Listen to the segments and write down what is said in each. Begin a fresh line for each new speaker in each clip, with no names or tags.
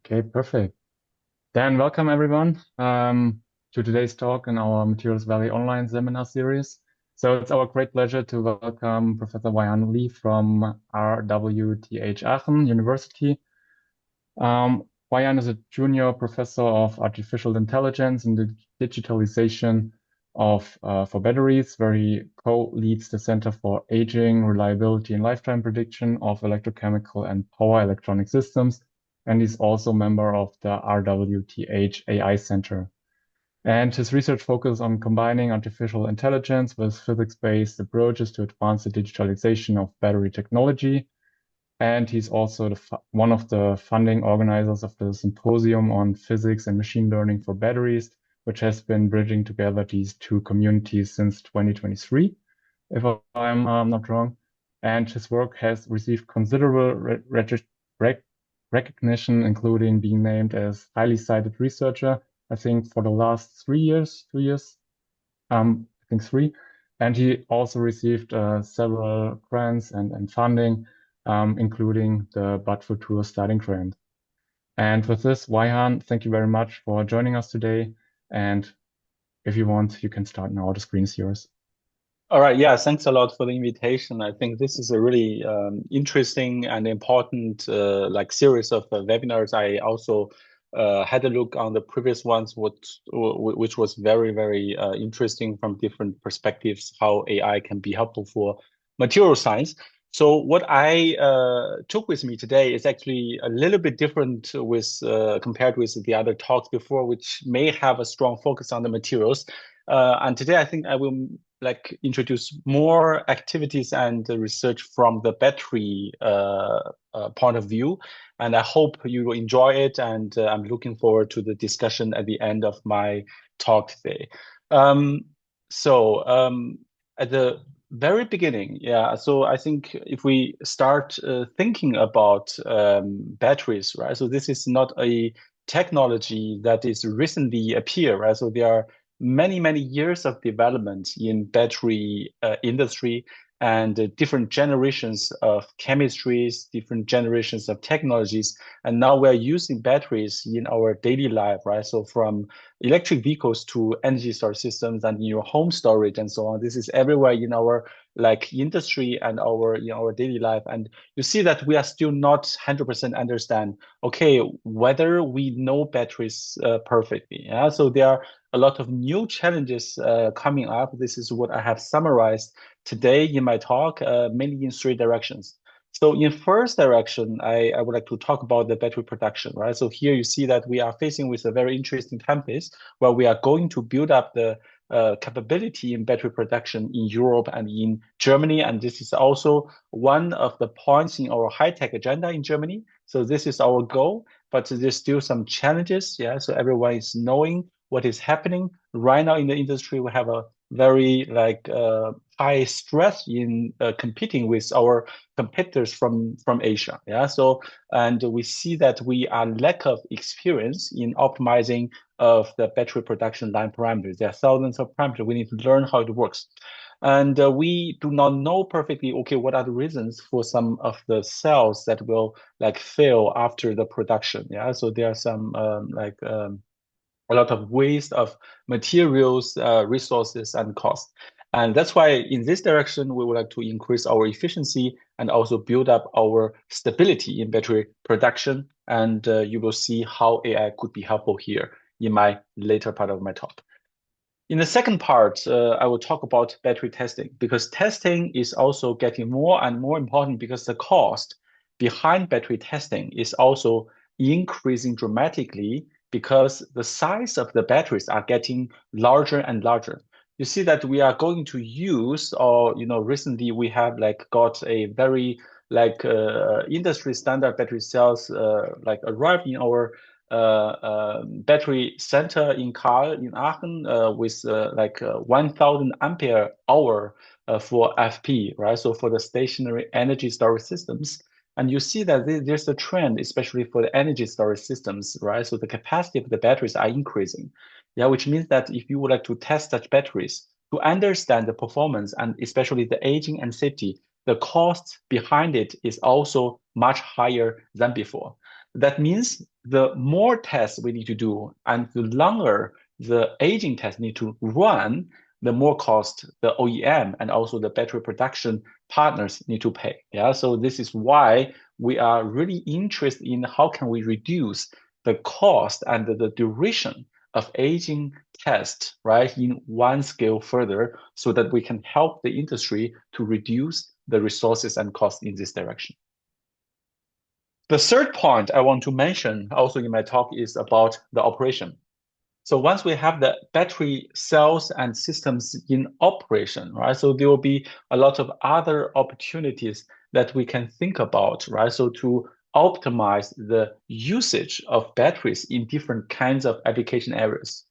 Okay, perfect. Then welcome everyone to today's talk in our Materials Valley online seminar series. So it's our great pleasure to welcome Professor Weihan Lee from RWTH Aachen University. Weihan is a junior professor of artificial intelligence and the digitalization of for batteries, where he co-leads the Center for Aging, Reliability, and Lifetime Prediction of Electrochemical and Power Electronic Systems. And he's also a member of the RWTH AI Center. And his research focuses on combining artificial intelligence with physics-based approaches to advance the digitalization of battery technology. And he's also one of the funding organizers of the Symposium on Physics and Machine Learning for Batteries, which has been bridging together these two communities since 2023, if I'm not wrong. And his work has received considerable recognition, including being named as highly cited researcher, I think for the last 3 years, 2 years, I think three. And he also received several grants and funding, including the Bud Futur Starting Grant. And with this, Weihan, thank you very much for joining us today. And if you want, you can start now. The screen is yours.
All right. Yeah. Thanks a lot for the invitation. I think this is a really interesting and important series of webinars. I also had a look on the previous ones, which was very interesting from different perspectives, how AI can be helpful for material science. So what I took with me today is actually a little bit different with compared with the other talks before, which may have a strong focus on the materials. And today I think I will introduce more activities and research from the battery point of view. And I hope you will enjoy it. And I'm looking forward to the discussion at the end of my talk today. At the very beginning, yeah. So I think if we start thinking about batteries, right? So this is not a technology that is recently appear, right? So there are many years of development in battery industry and different generations of chemistries, different generations of technologies. And now we're using batteries in our daily life, right? So from electric vehicles to energy storage systems and in your home storage and so on. This is everywhere in our industry and our daily life. And you see that we are still not 100% understand, okay, whether we know batteries perfectly. Yeah. So there are a lot of new challenges coming up. This is what I have summarized today in my talk, mainly in three directions. So in first direction, I would like to talk about the battery production, right? So here you see that we are facing with a very interesting tempest where we are going to build up the capability in battery production in Europe and in Germany. And this is also one of the points in our high-tech agenda in Germany. So this is our goal, but there's still some challenges. Yeah, so everyone is knowing what is happening right now in the industry. We have a very high stress in competing with our competitors from Asia. Yeah, so and we see that we are lack of experience in optimizing of the battery production line parameters. There are thousands of parameters. We need to learn how it works. And we do not know perfectly, okay, what are the reasons for some of the cells that will fail after the production. Yeah, so there are some a lot of waste of materials, resources, and cost. And that's why in this direction, we would like to increase our efficiency and also build up our stability in battery production. And you will see how AI could be helpful here in my later part of my talk. In the second part, I will talk about battery testing because testing is also getting more and more important because the cost behind battery testing is also increasing dramatically because the size of the batteries are getting larger and larger. You see that we are going to use, or recently we have got a very industry standard battery cells arrived in our battery center in Karl in Aachen with 1,000 ampere hour for FP, right? So for the stationary energy storage systems. And you see that there's a trend, especially for the energy storage systems, right? So the capacity of the batteries are increasing. Yeah, which means that if you would like to test such batteries to understand the performance and especially the aging and safety, the cost behind it is also much higher than before. That means the more tests we need to do and the longer the aging tests need to run, the more cost the OEM and also the battery production partners need to pay. Yeah, so this is why we are really interested in how can we reduce the cost and the duration of aging test, right, in one scale further so that we can help the industry to reduce the resources and costs in this direction. The third point I want to mention also in my talk is about the operation. So once we have the battery cells and systems in operation, right? So there will be a lot of other opportunities that we can think about, right? So to optimize the usage of batteries in different kinds of application areas.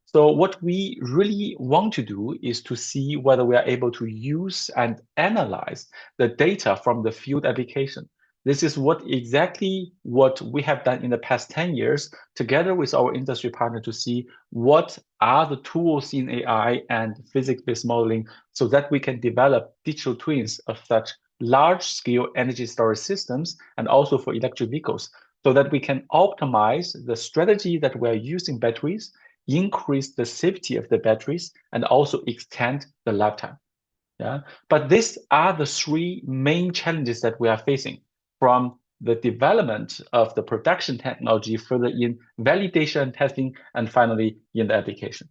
So what we really want to do is to see whether we are able to use and analyze the data from the field application. This is what we have done in the past 10 years together with our industry partner to see what are the tools in AI and physics-based modeling so that we can develop digital twins of such large-scale energy storage systems and also for electric vehicles so that we can optimize the strategy that we are using batteries, increase the safety of the batteries, and also extend the lifetime. Yeah. But these are the three main challenges that we are facing from the development of the production technology, further in validation testing, and finally in the application.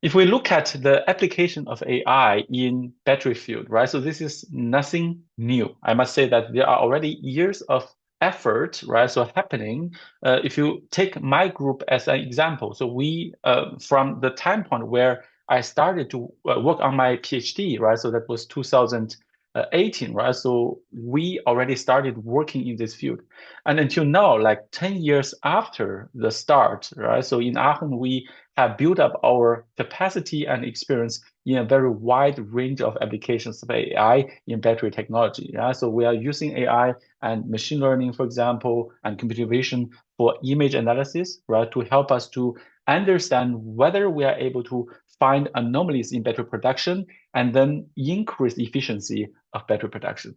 If we look at the application of AI in battery field, right? So this is nothing new. I must say that there are already years of effort, right? So happening. If you take my group as an example, so we from the time point where I started to work on my PhD, right? So that was 2018, right? So we already started working in this field, and until now, like 10 years after the start, right? So in Aachen, we have built up our capacity and experience in a very wide range of applications of AI in battery technology. Yeah? So we are using AI and machine learning, for example, and computer vision for image analysis, right, to help us to understand whether we are able to find anomalies in battery production and then increase the efficiency of battery production.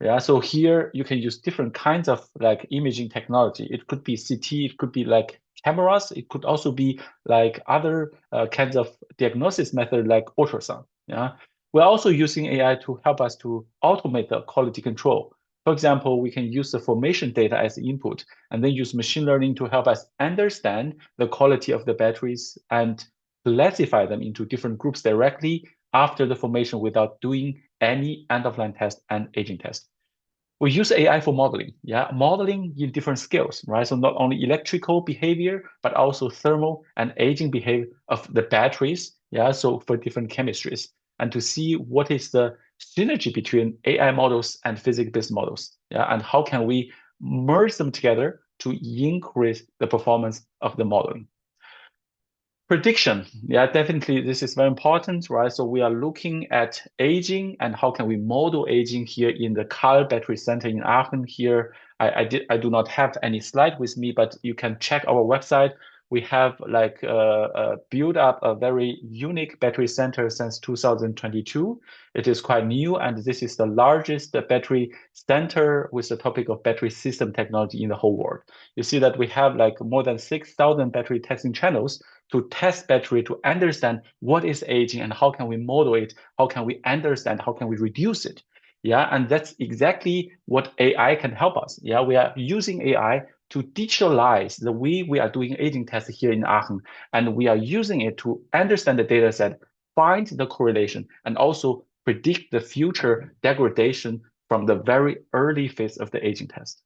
Yeah, so here you can use different kinds of like imaging technology. It could be CT, it could be like cameras, it could also be like other kinds of diagnosis method like ultrasound. Yeah, we're also using AI to help us to automate the quality control. For example, we can use the formation data as input and then use machine learning to help us understand the quality of the batteries and classify them into different groups directly after the formation without doing any end-of-line test and aging test. We use AI for modeling, yeah, modeling in different scales, right? So not only electrical behavior, but also thermal and aging behavior of the batteries, yeah, so for different chemistries, and to see what is the synergy between AI models and physics-based models, yeah, and how can we merge them together to increase the performance of the modeling. Prediction. Yeah, definitely this is very important, right? So we are looking at aging and how can we model aging here in the Carl Battery Center in Aachen here. I do not have any slide with me, but you can check our website. We have like built up a very unique battery center since 2022. It is quite new, and this is the largest battery center with the topic of battery system technology in the whole world. You see that we have like more than 6,000 battery testing channels to test battery to understand what is aging and how can we model it, how can we understand, how can we reduce it. Yeah, and that's exactly what AI can help us. Yeah, we are using AI to digitalize the way we are doing aging tests here in Aachen, and we are using it to understand the data set, find the correlation, and also predict the future degradation from the very early phase of the aging test.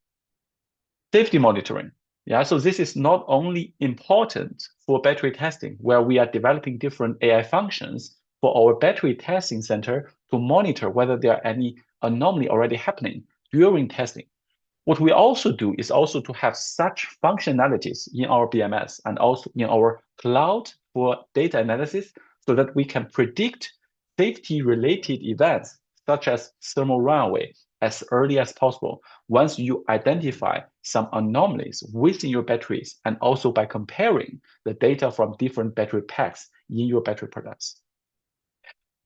Safety monitoring. Yeah, so this is not only important for battery testing, where we are developing different AI functions for our battery testing center to monitor whether there are any anomaly already happening during testing. What we also do is also to have such functionalities in our BMS and also in our cloud for data analysis so that we can predict safety-related events such as thermal runaway as early as possible once you identify some anomalies within your batteries and also by comparing the data from different battery packs in your battery products.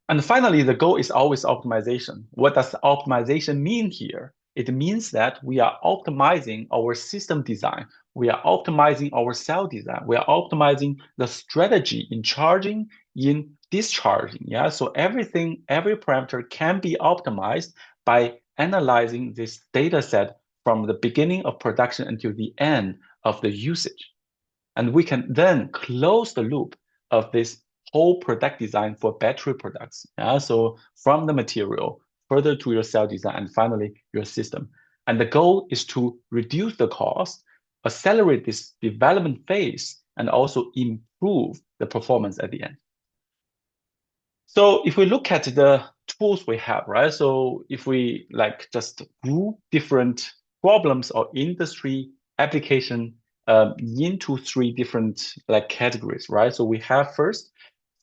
And finally, the goal is always optimization. What does optimization mean here? It means that we are optimizing our system design. We are optimizing our cell design. We are optimizing the strategy in charging, in discharging. Yeah. So everything, every parameter can be optimized by analyzing this data set from the beginning of production until the end of the usage. And we can then close the loop of this whole product design for battery products. Yeah? So from the material further to your cell design and finally your system. And the goal is to reduce the cost, accelerate this development phase, and also improve the performance at the end. So if we look at the tools we have, right? So if we like just group different problems or industry application into three different like categories, right? So we have first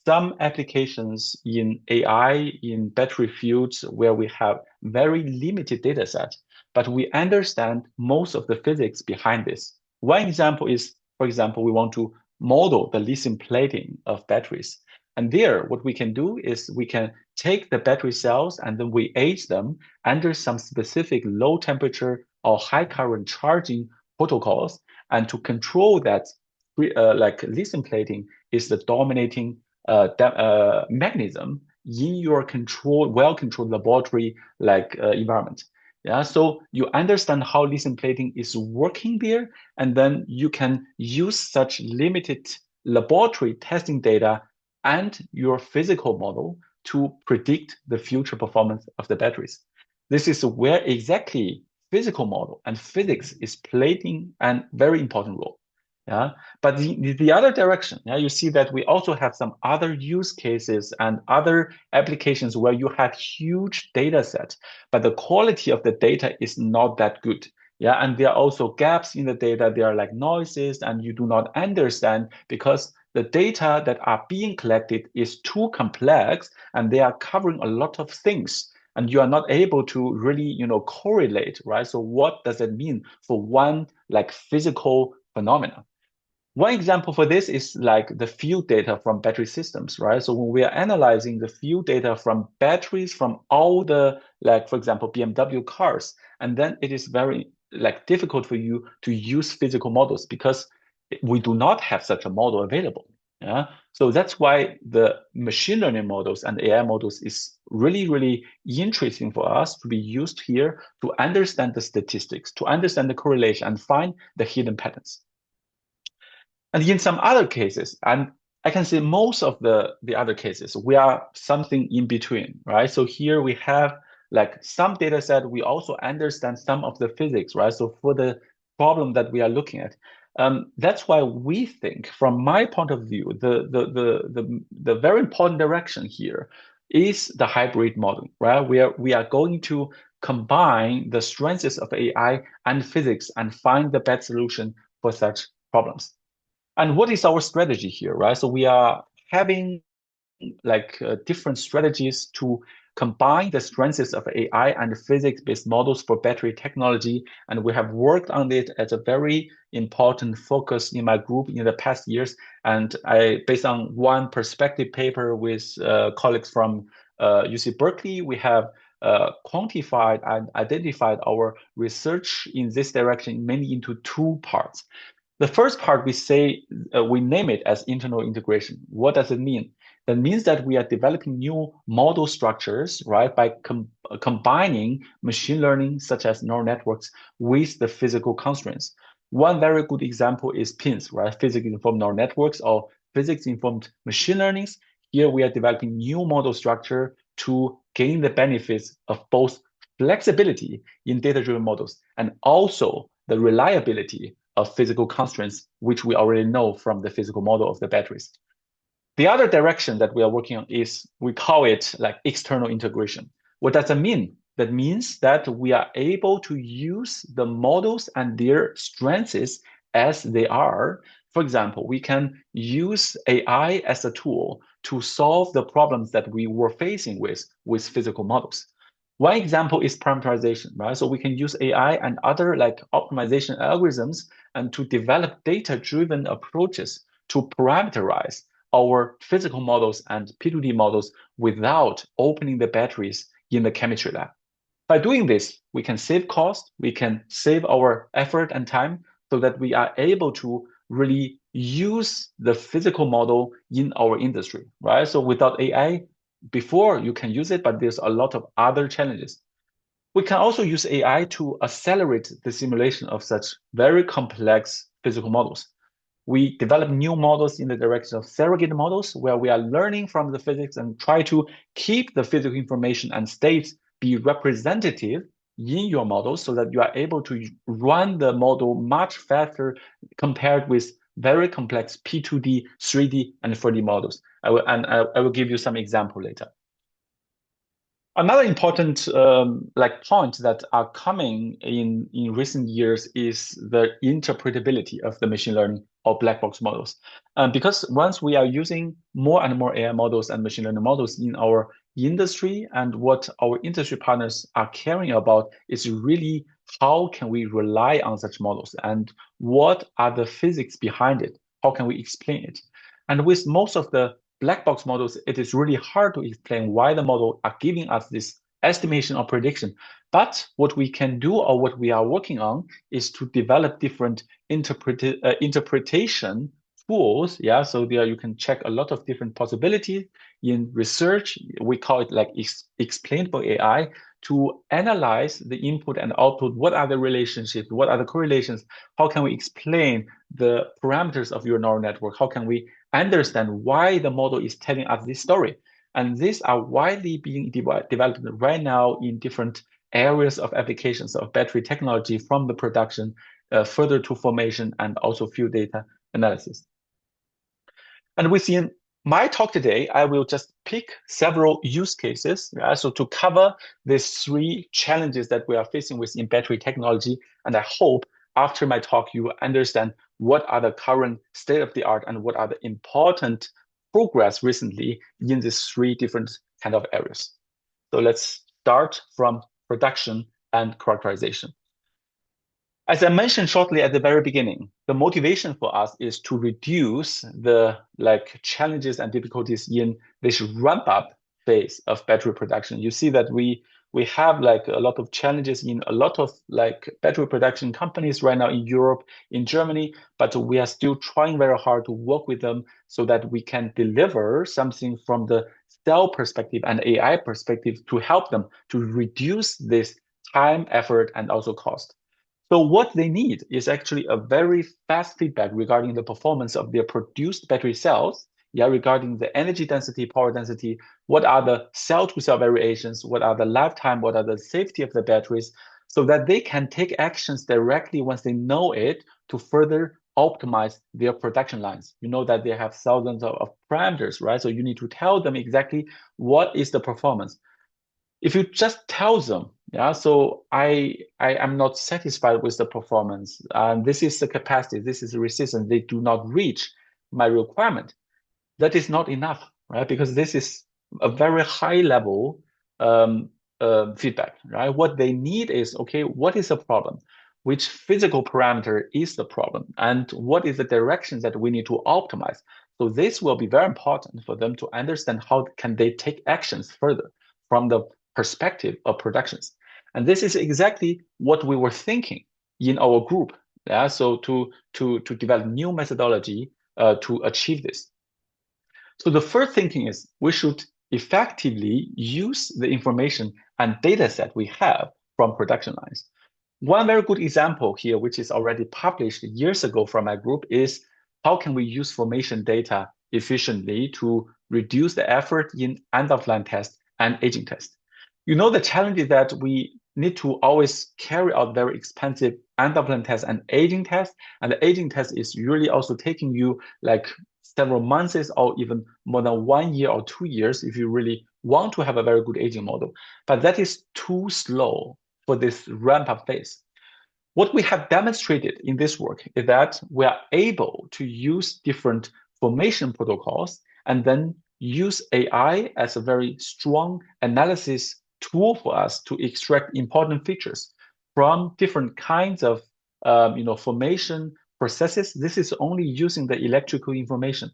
some applications in AI, in battery fields where we have very limited data set, but we understand most of the physics behind this. One example is, for example, we want to model the lithium plating of batteries. And there, what we can do is we can take the battery cells and then we age them under some specific low temperature or high current charging protocols. And to control that, like lithium plating is the dominating mechanism in your well-controlled laboratory like environment. Yeah, so you understand how lithium plating is working there, and then you can use such limited laboratory testing data and your physical model to predict the future performance of the batteries. This is where exactly physical model and physics is playing a very important role. Yeah, but the other direction, yeah, you see that we also have some other use cases and other applications where you have huge data set, but the quality of the data is not that good. Yeah, and there are also gaps in the data. There are like noises, and you do not understand because the data that are being collected is too complex, and they are covering a lot of things, and you are not able to really, correlate, right? So what does it mean for one like physical phenomena? One example for this is like the field data from battery systems, right? So when we are analyzing the field data from batteries from all the, like, for example, BMW cars, and then it is very like difficult for you to use physical models because we do not have such a model available. Yeah. So that's why the machine learning models and AI models is really, really interesting for us to be used here to understand the statistics, to understand the correlation and find the hidden patterns. And in some other cases, and I can say most of the other cases, we are something in between, right? So here we have like some data set, we also understand some of the physics, right? So for the problem that we are looking at, that's why we think, from my point of view, the very important direction here is the hybrid model, right? We are going to combine the strengths of AI and physics and find the best solution for such problems. And what is our strategy here, right? So we are having like different strategies to combine the strengths of AI and physics-based models for battery technology. And we have worked on it as a very important focus in my group in the past years. And based on one perspective paper with colleagues from UC Berkeley, we have quantified and identified our research in this direction mainly into two parts. The first part we say we name it as internal integration. What does it mean? That means that we are developing new model structures, right, by combining machine learning, such as neural networks, with the physical constraints. One very good example is PINs, right, physics-informed neural networks or physics-informed machine learnings. Here we are developing new model structure to gain the benefits of both flexibility in data-driven models and also the reliability of physical constraints, which we already know from the physical model of the batteries. The other direction that we are working on is we call it like external integration. What does that mean? That means that we are able to use the models and their strengths as they are. For example, we can use AI as a tool to solve the problems that we were facing with physical models. One example is parameterization, right? So we can use AI and other like optimization algorithms and to develop data-driven approaches to parameterize our physical models and P2D models without opening the batteries in the chemistry lab. By doing this, we can save cost, we can save our effort and time so that we are able to really use the physical model in our industry, right? So without AI, before you can use it, but there's a lot of other challenges. We can also use AI to accelerate the simulation of such very complex physical models. We develop new models in the direction of surrogate models, where we are learning from the physics and try to keep the physical information and states be representative in your model so that you are able to run the model much faster compared with very complex P2D, 3D, and 4D models. I will give you some example later. Another important point that are coming in recent years is the interpretability of the machine learning or black box models. Because once we are using more and more AI models and machine learning models in our industry, and what our industry partners are caring about is really how can we rely on such models and what are the physics behind it? How can we explain it? And with most of the black box models, it is really hard to explain why the model are giving us this estimation or prediction. But what we can do or what we are working on is to develop different interpretation tools. Yeah, so there you can check a lot of different possibilities in research. We call it like explainable AI to analyze the input and output. What are the relationships? What are the correlations? How can we explain the parameters of your neural network? How can we understand why the model is telling us this story? And these are widely being developed right now in different areas of applications of battery technology, from the production further to formation and also field data analysis. And within my talk today, I will just pick several use cases, so to cover these three challenges that we are facing within battery technology. And I hope after my talk, you understand what are the current state of the art and what are the important progress recently in these three different kind of areas. So let's start from production and characterization. As I mentioned shortly at the very beginning, the motivation for us is to reduce the challenges and difficulties in this ramp up phase of battery production. You see that we have like a lot of challenges in a lot of like battery production companies right now in Europe, in Germany, but we are still trying very hard to work with them so that we can deliver something from the cell perspective and AI perspective to help them to reduce this time, effort, and also cost. So what they need is actually a very fast feedback regarding the performance of their produced battery cells. Yeah, regarding the energy density, power density, what are the cell-to-cell variations, what are the lifetime, what are the safety of the batteries, so that they can take actions directly once they know it to further optimize their production lines. You know that they have thousands of parameters, right? So you need to tell them exactly what is the performance. If you just tell them, yeah, so I am not satisfied with the performance, this is the capacity, this is the resistance, they do not reach my requirement, that is not enough, right? Because this is a very high level feedback, right? What they need is, okay, what is the problem? Which physical parameter is the problem? And what is the direction that we need to optimize? So this will be very important for them to understand how can they take actions further from the perspective of productions. And this is exactly what we were thinking in our group. Yeah, so to develop new methodology to achieve this. So the first thinking is we should effectively use the information and data set we have from production lines. One very good example here, which is already published years ago from my group, is how can we use formation data efficiently to reduce the effort in end-of-line test and aging test. You know, the challenge is that we need to always carry out very expensive end-of-line test and aging test. And the aging test is really also taking you like several months or even more than 1 year or 2 years if you really want to have a very good aging model. But that is too slow for this ramp up phase. What we have demonstrated in this work is that we are able to use different formation protocols and then use AI as a very strong analysis tool for us to extract important features from different kinds of formation processes. This is only using the electrical information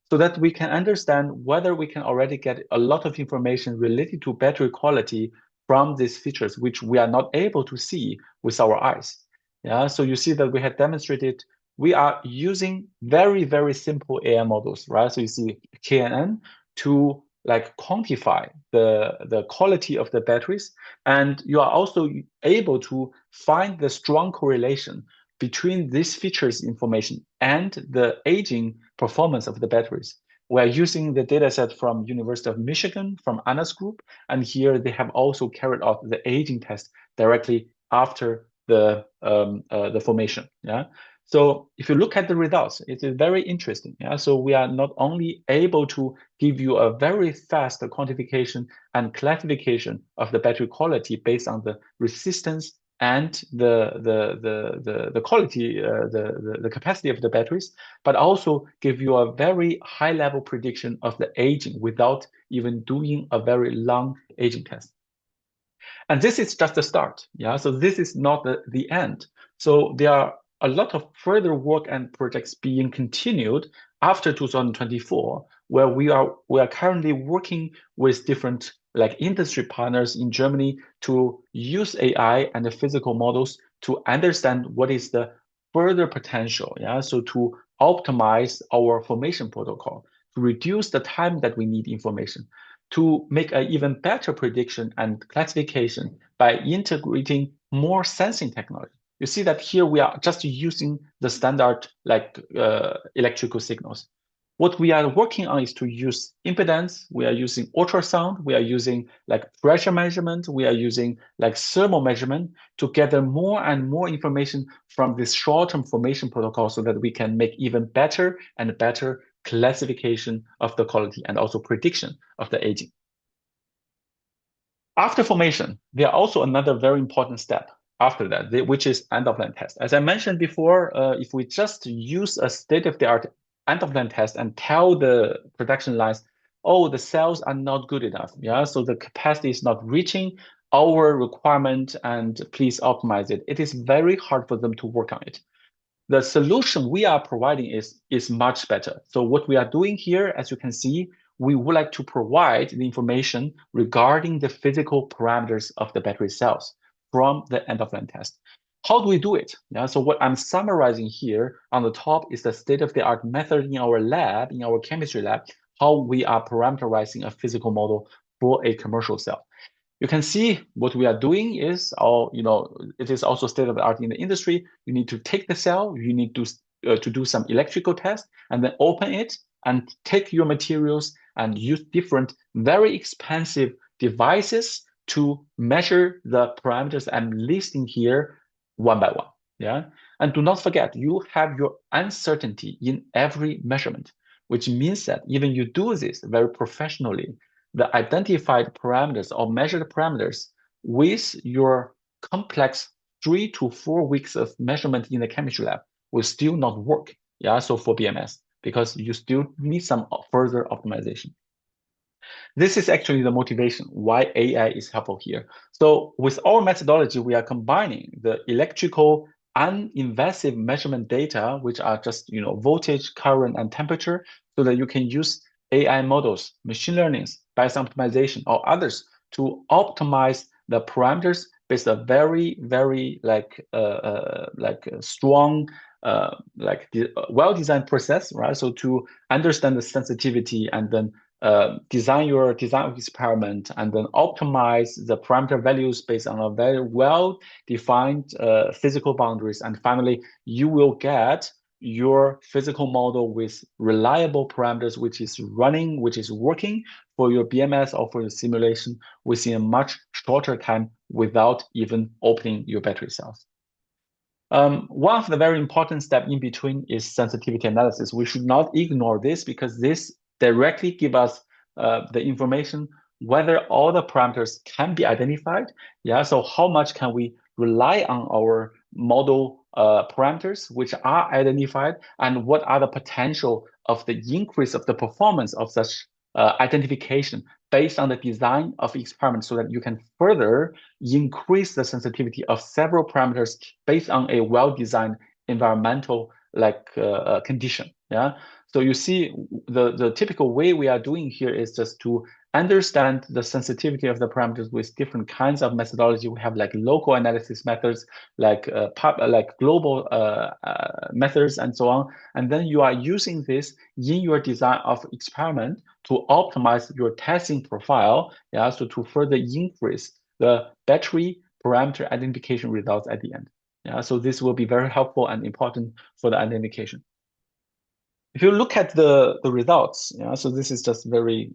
so that we can understand whether we can already get a lot of information related to battery quality from these features, which we are not able to see with our eyes. Yeah, so you see that we have demonstrated we are using very, very simple AI models, right? So you see KNN to like quantify the quality of the batteries, and you are also able to find the strong correlation between these features information and the aging performance of the batteries. We're using the dataset from University of Michigan, from Anna's group, and here they have also carried out the aging test directly after the formation. Yeah. So if you look at the results, it is very interesting. Yeah. So we are not only able to give you a very fast quantification and classification of the battery quality based on the resistance and the quality, the capacity of the batteries, but also give you a very high level prediction of the aging without even doing a very long aging test. And this is just the start. Yeah. So this is not the end. So there are a lot of further work and projects being continued after 2024, where we are currently working with different like industry partners in Germany to use AI and the physical models to understand what is the further potential. Yeah. So to optimize our formation protocol, to reduce the time that we need information, to make an even better prediction and classification by integrating more sensing technology. You see that here we are just using the standard like electrical signals. What we are working on is to use impedance. We are using ultrasound. We are using like pressure measurement. We are using like thermal measurement to gather more and more information from this short-term formation protocol so that we can make even better and better classification of the quality and also prediction of the aging. After formation, there are also another very important step after that, which is end-of-line test. As I mentioned before, if we just use a state-of-the-art end-of-line test and tell the production lines, oh, the cells are not good enough, yeah, so the capacity is not reaching our requirement and please optimize it. It is very hard for them to work on it. The solution we are providing is much better. So what we are doing here, as you can see, we would like to provide the information regarding the physical parameters of the battery cells from the end-of-line test. How do we do it? Yeah, so what I'm summarizing here on the top is the state-of-the-art method in our lab, in our chemistry lab, how we are parameterizing a physical model for a commercial cell. You can see what we are doing is, it is also state of the art in the industry. You need to take the cell, you need to do some electrical test, and then open it and take your materials and use different, very expensive devices to measure the parameters I'm listing here one by one. Yeah. And do not forget, you have your uncertainty in every measurement, which means that even you do this very professionally, the identified parameters or measured parameters with your complex 3 to 4 weeks of measurement in the chemistry lab will still not work. Yeah, so for BMS, because you still need some further optimization. This is actually the motivation why AI is helpful here. So with our methodology, we are combining the electrical uninvasive measurement data, which are just voltage, current, and temperature, so that you can use AI models, machine learnings, Bayesian optimization, or others to optimize the parameters based on very, very strong, well-designed process, right? So to understand the sensitivity and then design your design experiment and then optimize the parameter values based on a very well-defined physical boundaries. And finally, you will get your physical model with reliable parameters, which is running, which is working for your BMS or for your simulation within a much shorter time without even opening your battery cells. One of the very important steps in between is sensitivity analysis. We should not ignore this because this directly gives us the information whether all the parameters can be identified. Yeah, so how much can we rely on our model parameters which are identified, and what are the potential of the increase of the performance of such identification based on the design of experiments, so that you can further increase the sensitivity of several parameters based on a well-designed environmental condition. Yeah. So you see the typical way we are doing here is just to understand the sensitivity of the parameters with different kinds of methodology. We have like local analysis methods, like global methods, and so on. And then you are using this in your design of experiment to optimize your testing profile, yeah, so to further increase the battery parameter identification results at the end. Yeah, so this will be very helpful and important for the identification. If you look at the results, yeah, so this is just very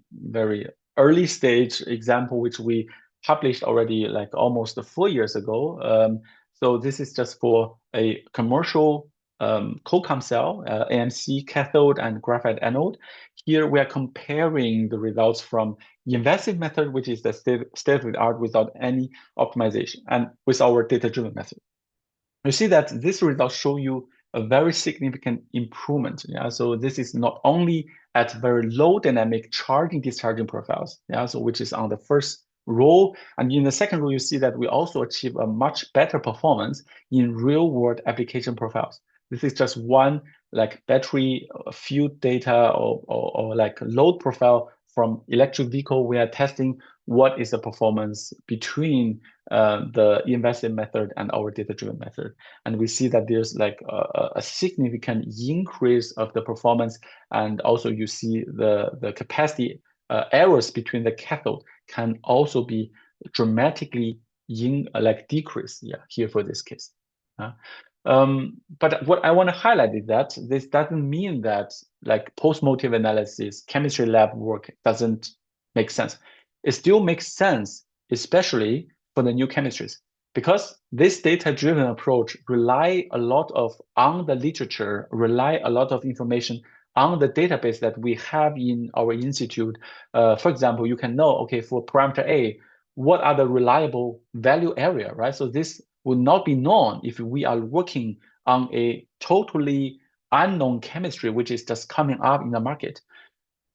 early stage example which we published already like almost 4 years ago. So this is just for a commercial COCOM cell, AMC cathode and graphite anode. Here we are comparing the results from invasive method, which is the state of the art without any optimization, and with our data-driven method. You see that these results show you a very significant improvement. Yeah, so this is not only at very low dynamic charging discharging profiles. Yeah, so which is on the first row, and in the second row, you see that we also achieve a much better performance in real world application profiles. This is just one like battery field data or like load profile from electric vehicle. We are testing what is the performance between the invasive method and our data-driven method. And we see that there's like a significant increase of the performance. And also you see the capacity errors between the cathode can also be dramatically like decrease, yeah, here for this case. But what I want to highlight is that this doesn't mean that like post-motive analysis, chemistry lab work doesn't make sense. It still makes sense, especially for the new chemistries, because this data-driven approach rely a lot of on the literature, rely a lot of information on the database that we have in our institute. For example, you can know, okay, for parameter A, what are the reliable value area, right? So this would not be known if we are working on a totally unknown chemistry, which is just coming up in the market.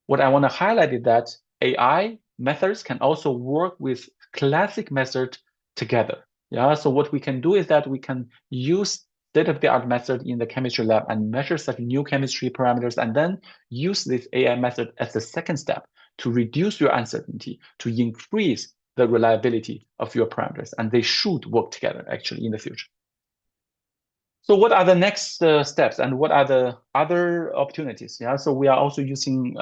What I want to highlight is that AI methods can also work with classic method together. Yeah, so what we can do is that we can use state-of-the-art method in the chemistry lab and measure such new chemistry parameters, and then use this AI method as the second step to reduce your uncertainty, to increase the reliability of your parameters. And they should work together actually in the future. So what are the next steps and what are the other opportunities? Yeah, so we are also using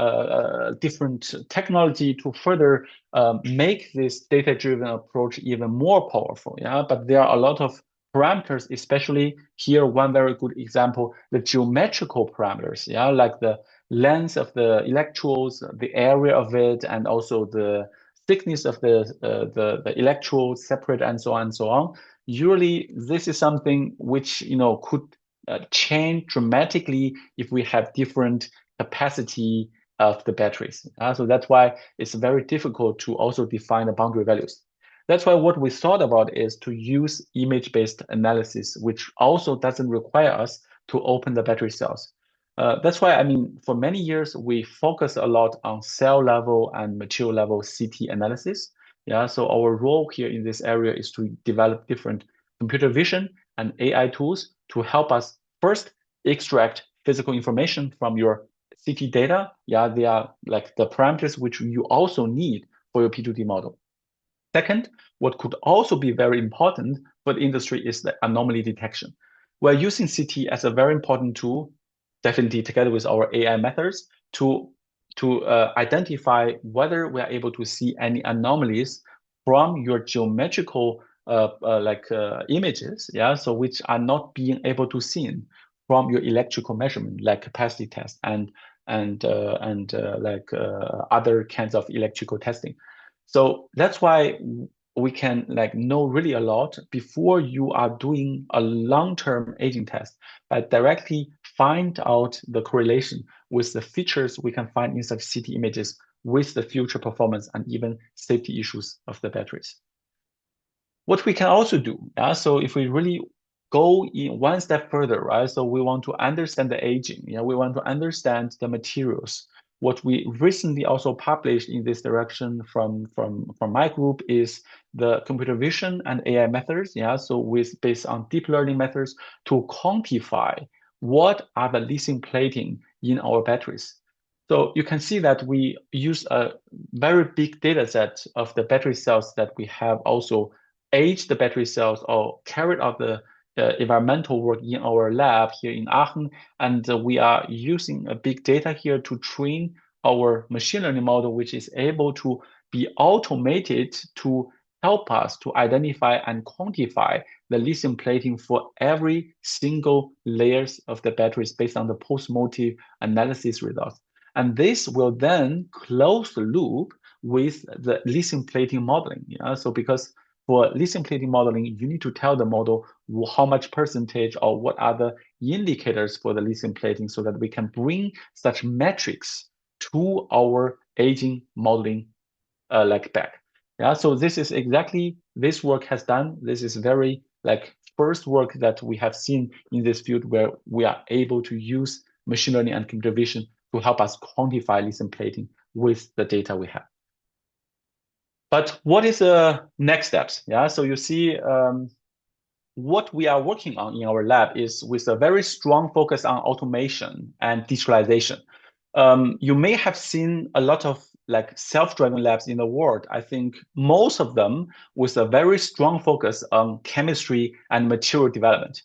different technology to further make this data-driven approach even more powerful. Yeah, but there are a lot of parameters, especially here, one very good example, the geometrical parameters. Yeah, like the length of the electrodes, the area of it, and also the thickness of the electrodes separate and so on and so on. Usually, this is something which could change dramatically if we have different capacity of the batteries. So that's why it's very difficult to also define the boundary values. That's why what we thought about is to use image-based analysis, which also doesn't require us to open the battery cells. That's why, I mean, for many years, we focus a lot on cell level and material level CT analysis. Yeah, so our role here in this area is to develop different computer vision and AI tools to help us first extract physical information from your CT data. Yeah, they are like the parameters which you also need for your P2D model. Second, what could also be very important for the industry is the anomaly detection. We're using CT as a very important tool, definitely together with our AI methods, to identify whether we are able to see any anomalies from your geometrical images, yeah, so which are not being able to seen from your electrical measurement, like capacity test and other kinds of electrical testing. So that's why we can like know really a lot before you are doing a long-term aging test, by directly find out the correlation with the features we can find in such CT images with the future performance and even safety issues of the batteries. What we can also do, yeah, so if we really go in one step further, right? So we want to understand the aging, yeah, we want to understand the materials. What we recently also published in this direction from my group is the computer vision and AI methods, yeah, so based on deep learning methods to quantify what are the lithium plating in our batteries. So you can see that we use a very big data set of the battery cells that we have also aged the battery cells or carried out the environmental work in our lab here in Aachen. And we are using a big data here to train our machine learning model, which is able to be automated to help us to identify and quantify the lithium plating for every single layers of the batteries based on the post-motive analysis results. And this will then close the loop with the lithium plating modeling. So because for lithium plating modeling, you need to tell the model how much percentage or what are the indicators for the lithium plating so that we can bring such metrics to our aging modeling like back. Yeah, so this is exactly this work has done. This is very like first work that we have seen in this field where we are able to use machine learning and computer vision to help us quantify lithium plating with the data we have. But what is the next steps? Yeah, so you see what we are working on in our lab is with a very strong focus on automation and digitalization. You may have seen a lot of like self-driving labs in the world. I think most of them with a very strong focus on chemistry and material development.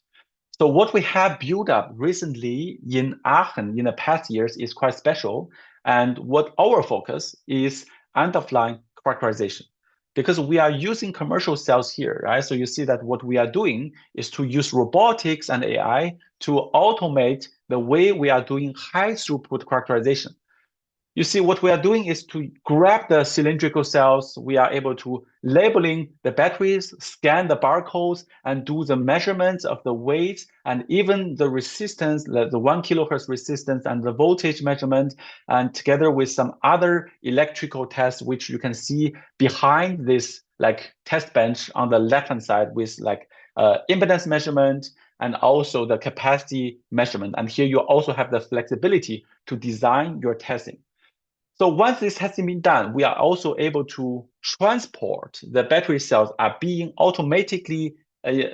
So what we have built up recently in Aachen in the past years is quite special. And what our focus is end-of-line characterization. Because we are using commercial cells here, right? So you see that what we are doing is to use robotics and AI to automate the way we are doing high throughput characterization. You see, what we are doing is to grab the cylindrical cells. We are able to labeling the batteries, scan the barcodes, and do the measurements of the weights and even the resistance, the 1 kilohertz resistance and the voltage measurement, and together with some other electrical tests, which you can see behind this like test bench on the left-hand side with like impedance measurement and also the capacity measurement. And here you also have the flexibility to design your testing. So once this has been done, we are also able to transport the battery cells are being automatically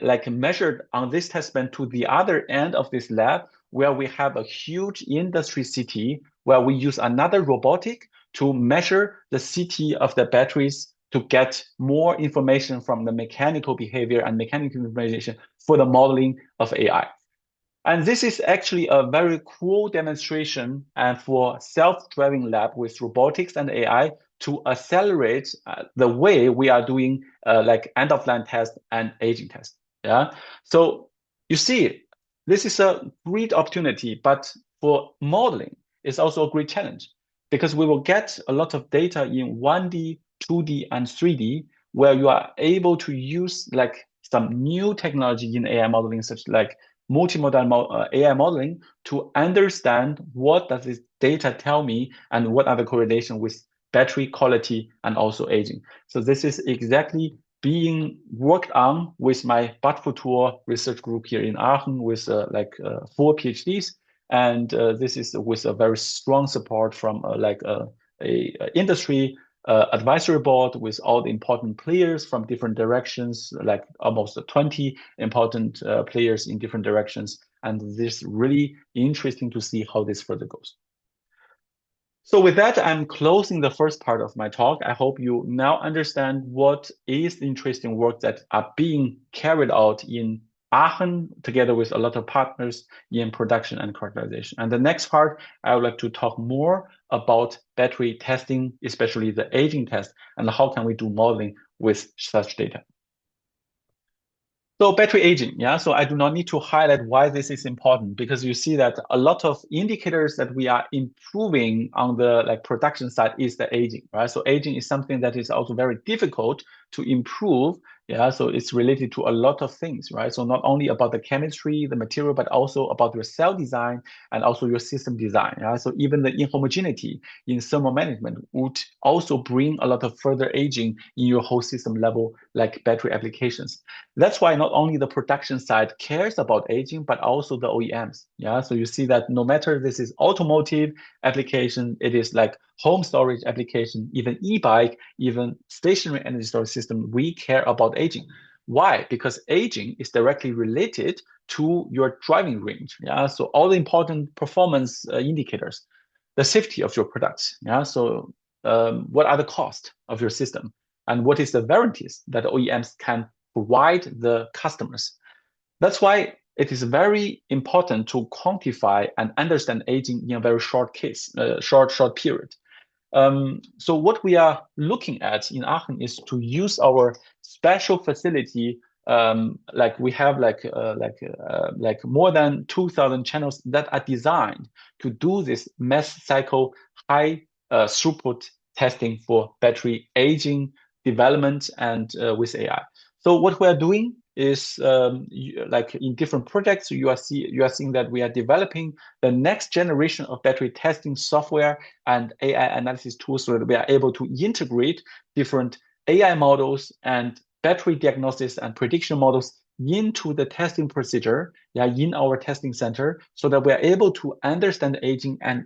like measured on this test bed to the other end of this lab, where we have a huge industry CT, where we use another robotic to measure the CT of the batteries to get more information from the mechanical behavior and mechanical information for the modeling of AI. And this is actually a very cool demonstration and for self-driving lab with robotics and AI to accelerate the way we are doing like end-of-line test and aging test. Yeah. So you see, this is a great opportunity, but for modeling, it's also a great challenge because we will get a lot of data in 1D, 2D, and 3D, where you are able to use like some new technology in AI modeling, such like multimodal AI modeling to understand what does this data tell me and what are the correlation with battery quality and also aging. So this is exactly being worked on with my Bad Futur research group here in Aachen with 4 PhDs. And this is with a very strong support from a industry advisory board with all the important players from different directions, like almost 20 important players in different directions. And this really interesting to see how this further goes. So with that, I'm closing the first part of my talk. I hope you now understand what is the interesting work that are being carried out in Aachen together with a lot of partners in production and characterization. And the next part, I would like to talk more about battery testing, especially the aging test, and how can we do modeling with such data. So battery aging, yeah. So I do not need to highlight why this is important because you see that a lot of indicators that we are improving on the like production side is the aging, right? So aging is something that is also very difficult to improve. Yeah, so it's related to a lot of things, right? So not only about the chemistry, the material, but also about your cell design and also your system design. Yeah, so even the inhomogeneity in thermal management would also bring a lot of further aging in your whole system level, like battery applications. That's why not only the production side cares about aging, but also the OEMs. Yeah, so you see that no matter this is automotive application, it is like home storage application, even e-bike, even stationary energy storage system, we care about aging. Why? Because aging is directly related to your driving range. Yeah, so all the important performance indicators. the safety of your products. Yeah. So what are the costs of your system, and what is the warranties that OEMs can provide the customers? That's why it is very important to quantify and understand aging in a very short short period. So what we are looking at in Aachen is to use our special facility. Like we have like more than 2,000 channels that are designed to do this mass cycle high throughput testing for battery aging development and with AI. So what we are doing is like in different projects, you are seeing that we are developing the next generation of battery testing software and AI analysis tools so that we are able to integrate different AI models and battery diagnosis and prediction models into the testing procedure, yeah, in our testing center, so that we are able to understand aging and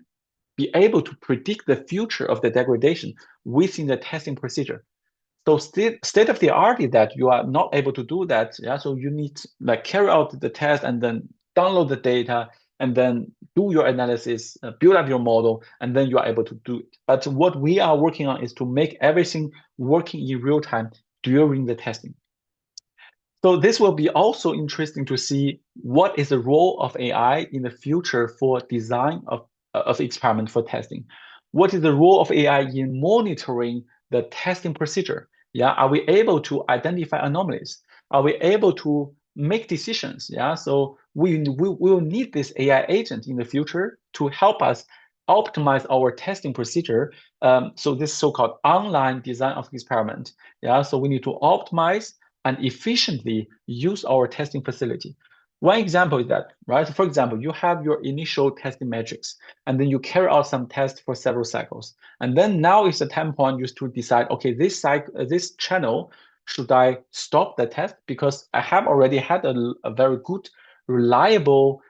be able to predict the future of the degradation within the testing procedure. So state of the art is that you are not able to do that. Yeah. So you need to like carry out the test and then download the data and then do your analysis, build up your model, and then you are able to do it. But what we are working on is to make everything working in real time during the testing. So this will be also interesting to see what is the role of AI in the future for design of experiment for testing. What is the role of AI in monitoring the testing procedure? Yeah, are we able to identify anomalies? Are we able to make decisions? Yeah, so we will need this AI agent in the future to help us optimize our testing procedure. So this so-called online design of experiment. Yeah, so we need to optimize and efficiently use our testing facility. One example is that, right? For example, you have your initial testing metrics, and then you carry out some tests for several cycles. And then now is the time point used to decide, okay, this channel, should I stop the test? Because I have already had a very good, reliable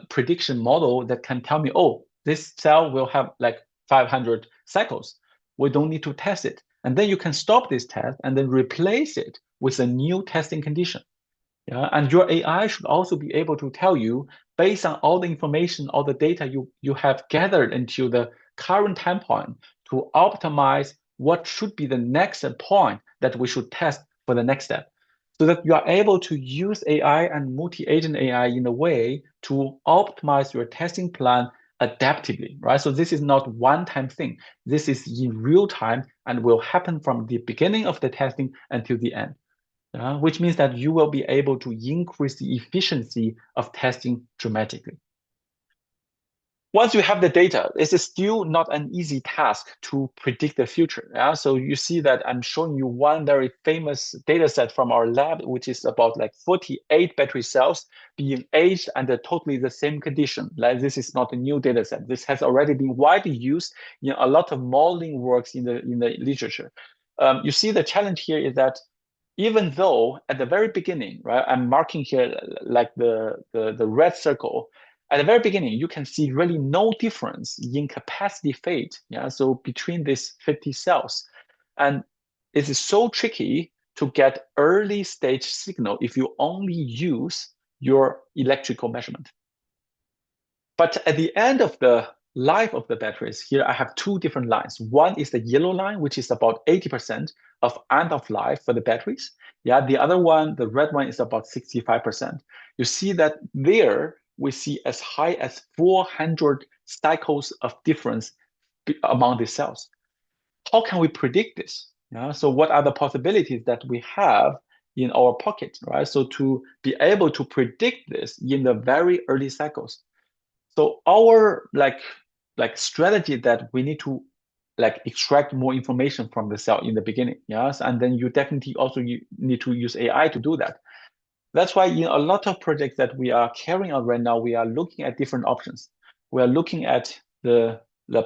prediction model that can tell me, oh, this cell will have like 500 cycles. We don't need to test it. And then you can stop this test and then replace it with a new testing condition. Yeah, and your AI should also be able to tell you based on all the information, all the data you have gathered until the current time point to optimize what should be the next point that we should test for the next step. So that you are able to use AI and multi-agent AI in a way to optimize your testing plan adaptively, right? So this is not one-time thing. This is in real time and will happen from the beginning of the testing until the end, which means that you will be able to increase the efficiency of testing dramatically. Once you have the data, it is still not an easy task to predict the future. Yeah? So you see that I'm showing you one very famous data set from our lab, which is about like 48 battery cells being aged under totally the same condition. Like this is not a new data set. This has already been widely used in a lot of modeling works in the literature. You see the challenge here is that even though at the very beginning, right, I'm marking here like the red circle. At the very beginning, you can see really no difference in capacity fade. Yeah, so between these 50 cells, and it is so tricky to get early stage signal if you only use your electrical measurement. But at the end of the life of the batteries, here I have two different lines. One is the yellow line, which is about 80% of end of life for the batteries. Yeah, the other one, the red one, is about 65%. You see that there we see as high as 400 cycles of difference among the cells. How can we predict this? Yeah, so what are the possibilities that we have in our pocket, right? So to be able to predict this in the very early cycles. So our like strategy that we need to like extract more information from the cell in the beginning, yes, and then you definitely also you need to use AI to do that. That's why in a lot of projects that we are carrying out right now, we are looking at different options. We are looking at the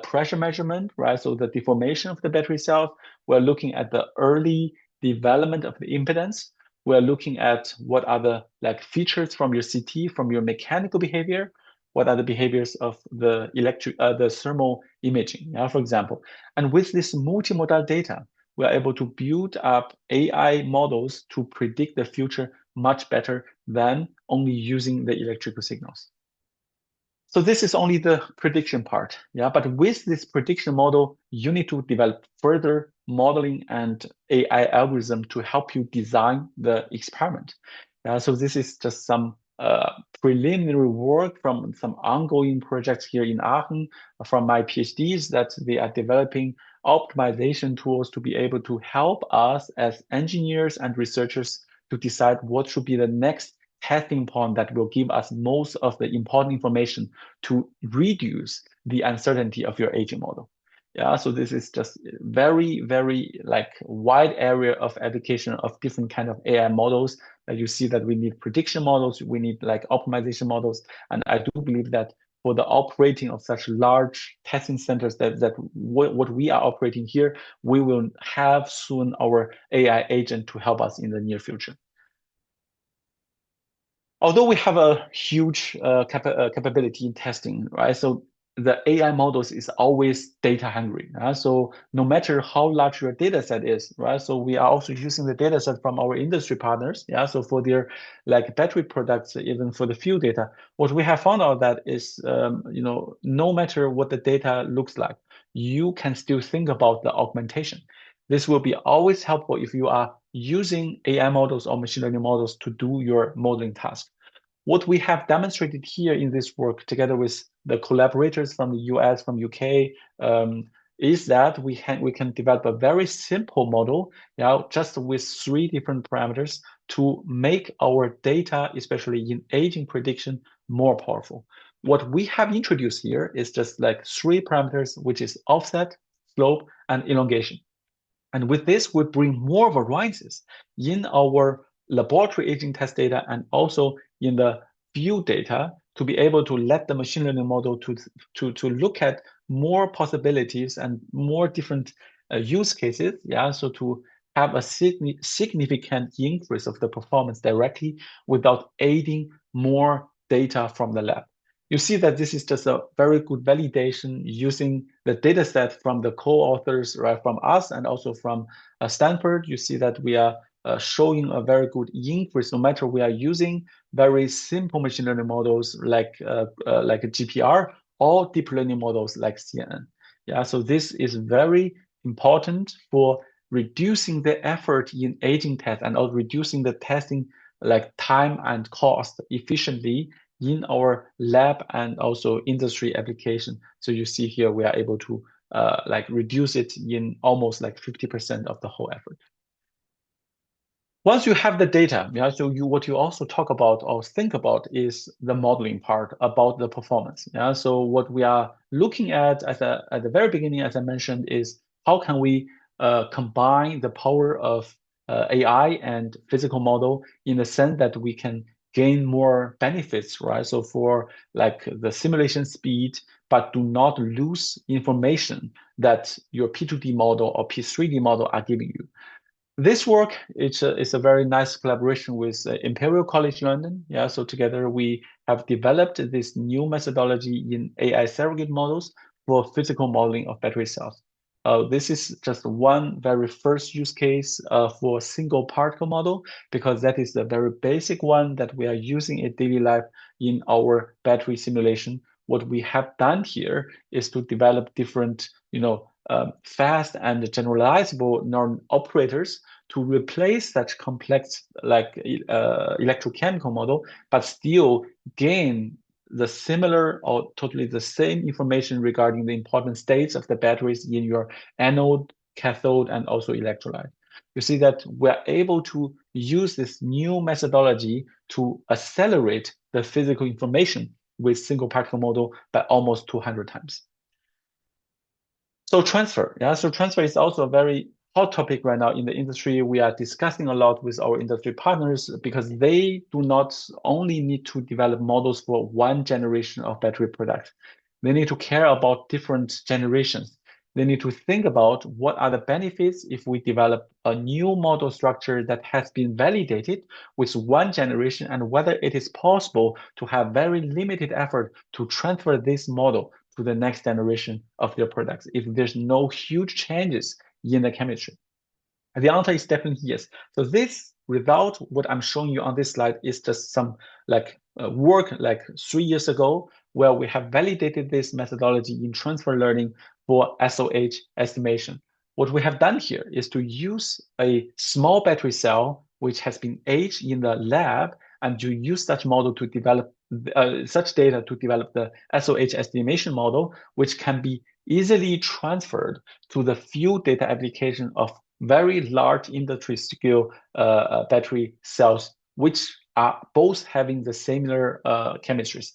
pressure measurement, right? So the deformation of the battery cells. We're looking at the early development of the impedance. We're looking at what are the like features from your CT, from your mechanical behavior. What are the behaviors of the the thermal imaging, yeah, for example. And with this multimodal data, we are able to build up AI models to predict the future much better than only using the electrical signals. So this is only the prediction part, yeah. But with this prediction model, you need to develop further modeling and AI algorithm to help you design the experiment. So this is just some preliminary work from some ongoing projects here in Aachen from my PhDs that they are developing optimization tools to be able to help us as engineers and researchers to decide what should be the next testing point that will give us most of the important information to reduce the uncertainty of your aging model. Yeah, so this is just very, very like wide area of application of different kind of AI models. That you see that we need prediction models, we need like optimization models, and I do believe that for the operating of such large testing centers that what we are operating here, we will have soon our AI agent to help us in the near future. Although we have a huge capability in testing, right? So the AI models is always data hungry. So no matter how large your data set is, right? So we are also using the data set from our industry partners. Yeah. So for their like battery products, even for the fuel data, what we have found out that is, no matter what the data looks like, you can still think about the augmentation. This will be always helpful if you are using AI models or machine learning models to do your modeling task. What we have demonstrated here in this work, together with the collaborators from the US, from UK, is that we can develop a very simple model, just with 3 different parameters to make our data, especially in aging prediction, more powerful. What we have introduced here is just like 3 parameters, which is offset, slope, and elongation. And with this, we bring more varieties in our laboratory aging test data and also in the field data to be able to let the machine learning model to look at more possibilities and more different use cases. Yeah, so to have a significant increase of the performance directly without aiding more data from the lab. You see that this is just a very good validation using the data set from the co-authors, right, from us and also from Stanford. You see that we are showing a very good increase, no matter we are using very simple machine learning models like a GPR or deep learning models like CNN. Yeah, so this is very important for reducing the effort in aging test and also reducing the testing like time and cost efficiently in our lab and also industry application. So you see here we are able to like reduce it in almost like 50% of the whole effort. Once you have the data, yeah, so what you also talk about or think about is the modeling part about the performance. Yeah, so what we are looking at the very beginning, as I mentioned, is how can we combine the power of AI and physical model in the sense that we can gain more benefits, right? So for like the simulation speed, but do not lose information that your P2D model or P3D model are giving you. This work it's a very nice collaboration with Imperial College London. Yeah, so together we have developed this new methodology in AI surrogate models for physical modeling of battery cells. This is just one very first use case for single particle model because that is the very basic one that we are using in daily life in our battery simulation. What we have done here is to develop different, fast and generalizable neuron operators to replace such complex like electrochemical model, but still gain the similar or totally the same information regarding the important states of the batteries in your anode, cathode, and also electrolyte. You see that we're able to use this new methodology to accelerate the physical information with single particle model by almost 200 times. So transfer, yeah. So transfer is also a very hot topic right now in the industry. We are discussing a lot with our industry partners because they do not only need to develop models for one generation of battery products. They need to care about different generations. They need to think about what are the benefits if we develop a new model structure that has been validated with one generation and whether it is possible to have very limited effort to transfer this model to the next generation of their products if there's no huge changes in the chemistry. And the answer is definitely yes. So this, without what I'm showing you on this slide, is just some like work like 3 years ago where we have validated this methodology in transfer learning for SOH estimation. What we have done here is to use a small battery cell which has been aged in the lab, and to use such model to develop such data to develop the SOH estimation model, which can be easily transferred to the field data application of very large industry scale battery cells, which are both having the similar chemistries.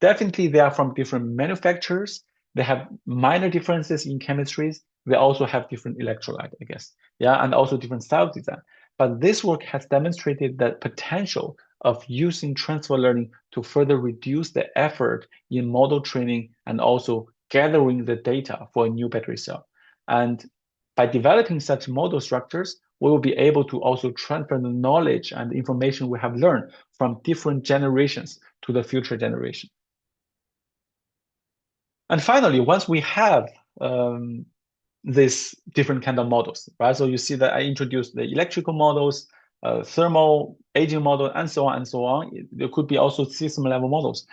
Definitely, they are from different manufacturers. They have minor differences in chemistries. They also have different electrolyte, I guess. Yeah, and also different style design. But this work has demonstrated the potential of using transfer learning to further reduce the effort in model training and also gathering the data for a new battery cell. And by developing such model structures, we will be able to also transfer the knowledge and the information we have learned from different generations to the future generation. And finally, once we have these different kind of models, right? So you see that I introduced the electrical models, thermal aging model, and so on and so on. There could be also system level models.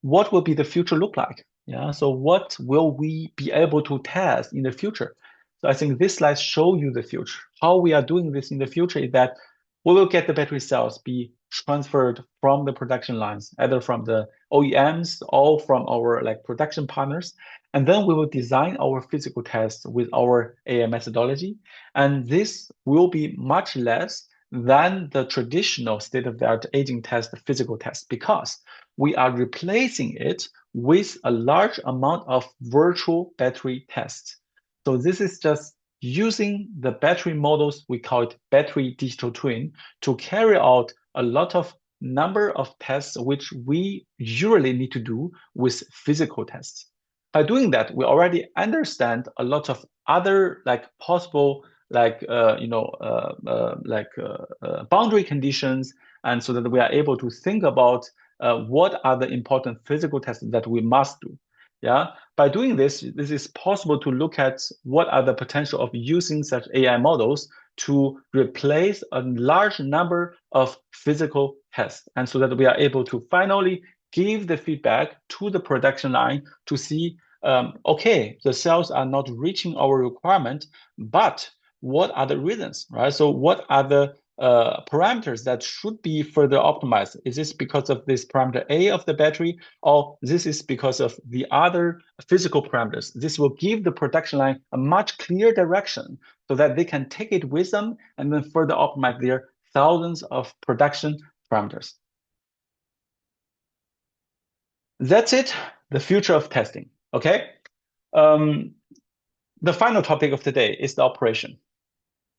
What will be the future look like? Yeah. So what will we be able to test in the future? So I think this slide show you the future. How we are doing this in the future is that we will get the battery cells be transferred from the production lines, either from the OEMs or from our like production partners. And then we will design our physical tests with our AI methodology. And this will be much less than the traditional state-of-the-art aging test, physical test, because we are replacing it with a large amount of virtual battery tests. So this is just using the battery models, we call it battery digital twin, to carry out a lot of number of tests which we usually need to do with physical tests. By doing that, we already understand a lot of other like possible boundary conditions, and so that we are able to think about what are the important physical tests that we must do. Yeah, by doing this, this is possible to look at what are the potential of using such AI models to replace a large number of physical tests, and so that we are able to finally give the feedback to the production line to see, okay, the cells are not reaching our requirement, but what are the reasons, right? So what are the parameters that should be further optimized? Is this because of this parameter A of the battery, or this is because of the other physical parameters? This will give the production line a much clearer direction so that they can take it with them and then further optimize their thousands of production parameters. That's it, the future of testing, okay? The final topic of today is the operation.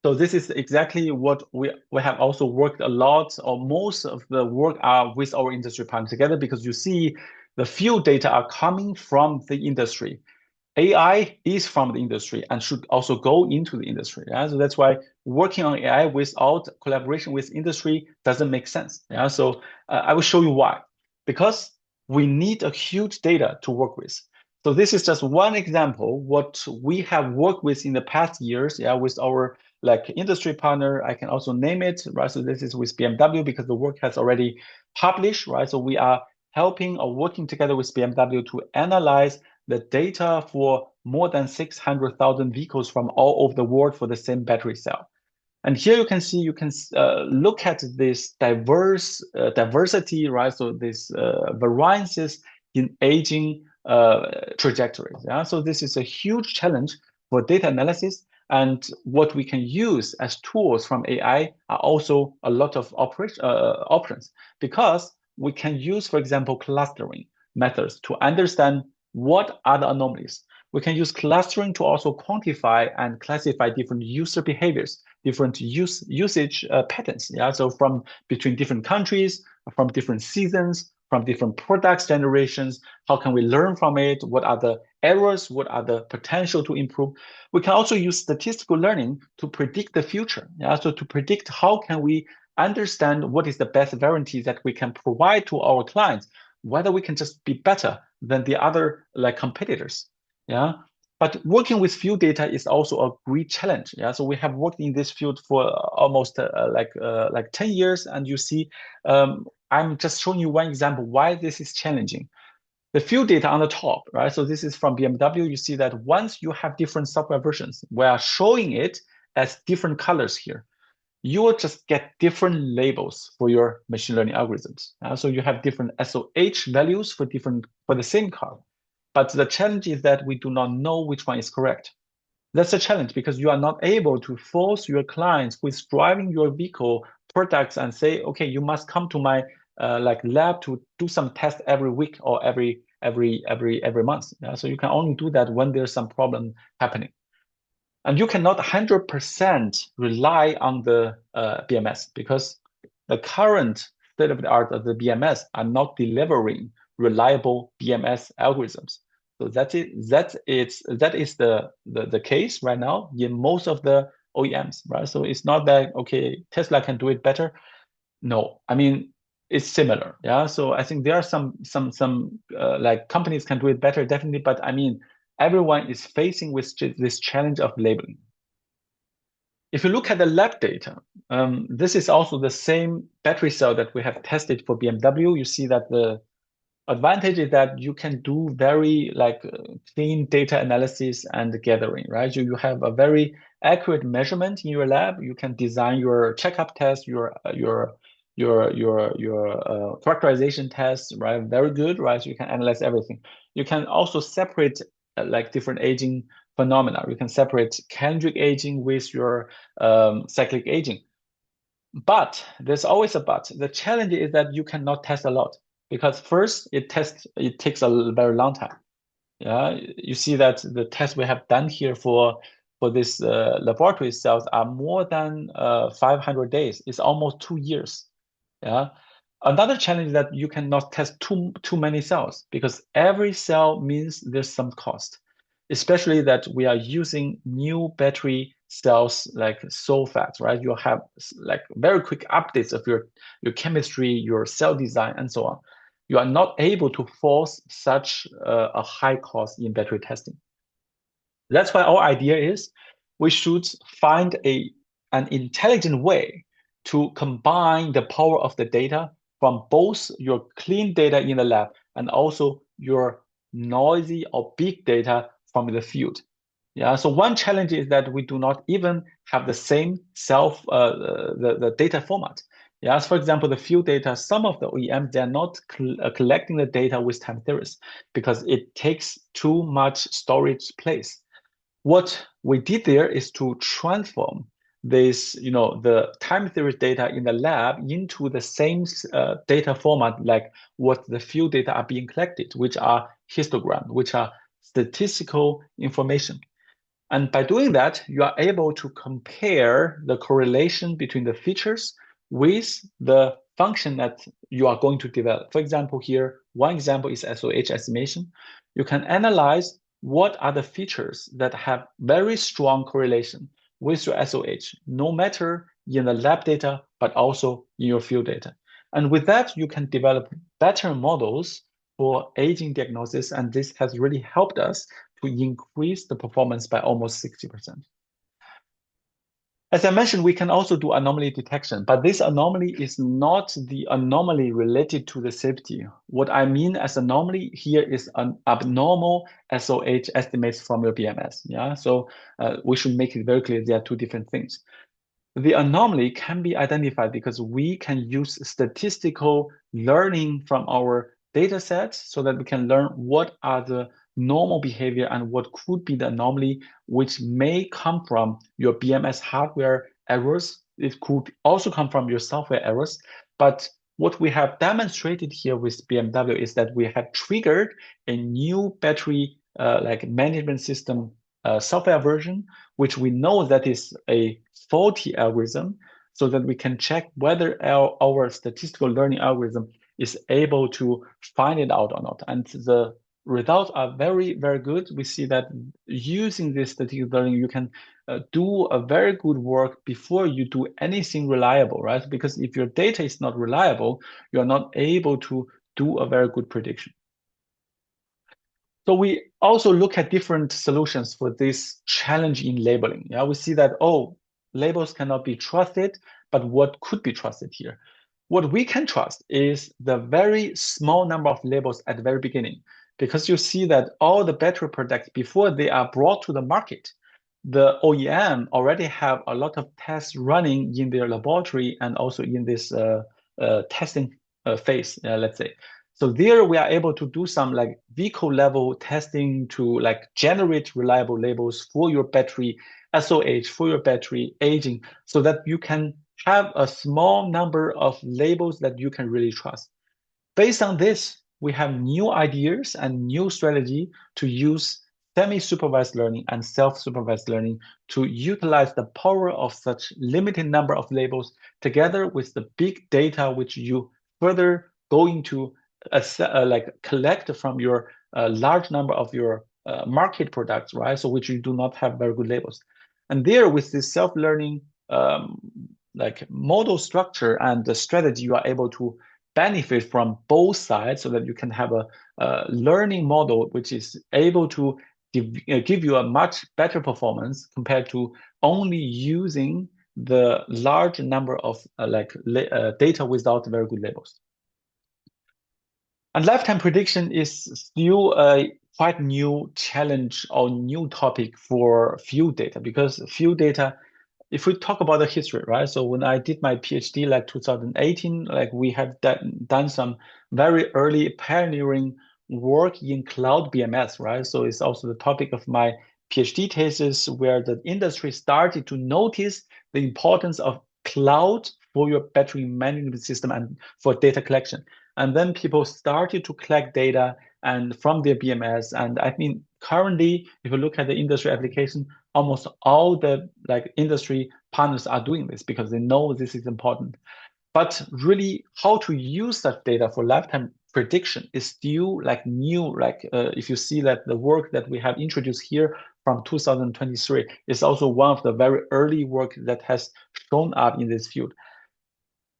So this is exactly what we have also worked a lot, or most of the work are with our industry partners together, because you see the field data are coming from the industry. AI is from the industry and should also go into the industry. Yeah? So that's why working on AI without collaboration with industry doesn't make sense. Yeah? So I will show you why. Because we need a huge data to work with. So this is just one example what we have worked with in the past years, yeah, with our like industry partner. I can also name it, right? So this is with BMW because the work has already published, right? So we are helping or working together with BMW to analyze the data for more than 600,000 vehicles from all over the world for the same battery cell. And here you can see, you can look at this diversity, right? So this variances in aging trajectories. Yeah? So this is a huge challenge for data analysis. And what we can use as tools from AI are also a lot of options, because we can use, for example, clustering methods to understand what are the anomalies. We can use clustering to also quantify and classify different user behaviors, different usage patterns. Yeah, so from between different countries, from different seasons, from different products generations. How can we learn from it? What are the errors? What are the potential to improve? We can also use statistical learning to predict the future. Yeah, so to predict how can we understand what is the best variety that we can provide to our clients, whether we can just be better than the other like competitors. Yeah. But working with field data is also a great challenge. Yeah. So we have worked in this field for almost like 10 years. And you see, I'm just showing you one example why this is challenging. the field data on the top, right? So this is from BMW. You see that once you have different software versions, we are showing it as different colors here. You will just get different labels for your machine learning algorithms. So you have different SOH values for the same car. But the challenge is that we do not know which one is correct. That's a challenge because you are not able to force your clients who is driving your vehicle products and say, okay, you must come to my like lab to do some tests every week or every month. Yeah? So you can only do that when there's some problem happening. And you cannot 100% rely on the BMS because the current state of the art of the BMS are not delivering reliable BMS algorithms. So that is the case right now in most of the OEMs, right? So it's not that okay, Tesla can do it better. No, I mean it's similar. Yeah. So I think there are some like companies can do it better, definitely, but I mean everyone is facing with this challenge of labeling. If you look at the lab data, this is also the same battery cell that we have tested for BMW. You see that the advantage is that you can do very like clean data analysis and gathering, right? You have a very accurate measurement in your lab. You can design your checkup test, your characterization test, right? Very good, right? So you can analyze everything. You can also separate like different aging phenomena. You can separate Kendrick aging with your cyclic aging. But there's always a but. The challenge is that you cannot test a lot because first it takes a very long time. Yeah, you see that the tests we have done here for this laboratory cells are more than 500 days. It's almost 2 years. Yeah. Another challenge is that you cannot test too many cells because every cell means there's some cost, especially that we are using new battery cells like so fast, right? You have like very quick updates of your chemistry, your cell design, and so on. You are not able to force such a high cost in battery testing. That's why our idea is we should find an intelligent way to combine the power of the data from both your clean data in the lab and also your noisy or big data from the field. Yeah, so one challenge is that we do not even have the same the data format. Yeah, so for example, the field data, some of the OEMs, they're not collecting the data with time series because it takes too much storage space. What we did there is to transform this, the time series data in the lab into the same data format like what the field data are being collected, which are histogram, which are statistical information. And by doing that, you are able to compare the correlation between the features with the function that you are going to develop. For example, here, one example is SOH estimation. You can analyze what are the features that have very strong correlation with your SOH, no matter in the lab data, but also in your field data. And with that, you can develop better models for aging diagnosis. And this has really helped us to increase the performance by almost 60%. As I mentioned, we can also do anomaly detection, but this anomaly is not the anomaly related to the safety. What I mean as anomaly here is an abnormal SOH estimates from your BMS. Yeah, so we should make it very clear there are two different things. The anomaly can be identified because we can use statistical learning from our data sets so that we can learn what are the normal behavior and what could be the anomaly, which may come from your BMS hardware errors. It could also come from your software errors. But what we have demonstrated here with BMW is that we have triggered a new battery like management system software version, which we know that is a faulty algorithm, so that we can check whether our statistical learning algorithm is able to find it out or not. And the results are very, very good. We see that using this statistical learning, you can do a very good work before you do anything reliable, right? Because if your data is not reliable, you're not able to do a very good prediction. So we also look at different solutions for this challenge in labeling. Yeah, we see that, oh, labels cannot be trusted, but what could be trusted here? What we can trust is the very small number of labels at the very beginning. because you see that all the battery products before they are brought to the market, the OEM already have a lot of tests running in their laboratory and also in this testing phase, let's say. So there we are able to do some like vehicle level testing to like generate reliable labels for your battery SOH, for your battery aging, so that you can have a small number of labels that you can really trust. Based on this, we have new ideas and new strategy to use semi-supervised learning and self-supervised learning to utilize the power of such limited number of labels together with the big data which you further going to like collect from your large number of your market products, right? So which you do not have very good labels. And there with this self-learning um, like model structure and the strategy, you are able to benefit from both sides so that you can have a learning model which is able to give you a much better performance compared to only using the large number of data without very good labels. And lifetime prediction is still a quite new challenge or new topic for field data, because field data, if we talk about the history, right? So when I did my PhD, like 2018, like we have done some very early pioneering work in cloud BMS, right? So it's also the topic of my PhD thesis, where the industry started to notice the importance of cloud for your battery management system and for data collection. And then people started to collect data and from their BMS. And I mean, currently, if you look at the industry application, almost all the like industry partners are doing this because they know this is important. But really, how to use that data for lifetime prediction is still like new. Like if you see that the work that we have introduced here from 2023 is also one of the very early work that has shown up in this field.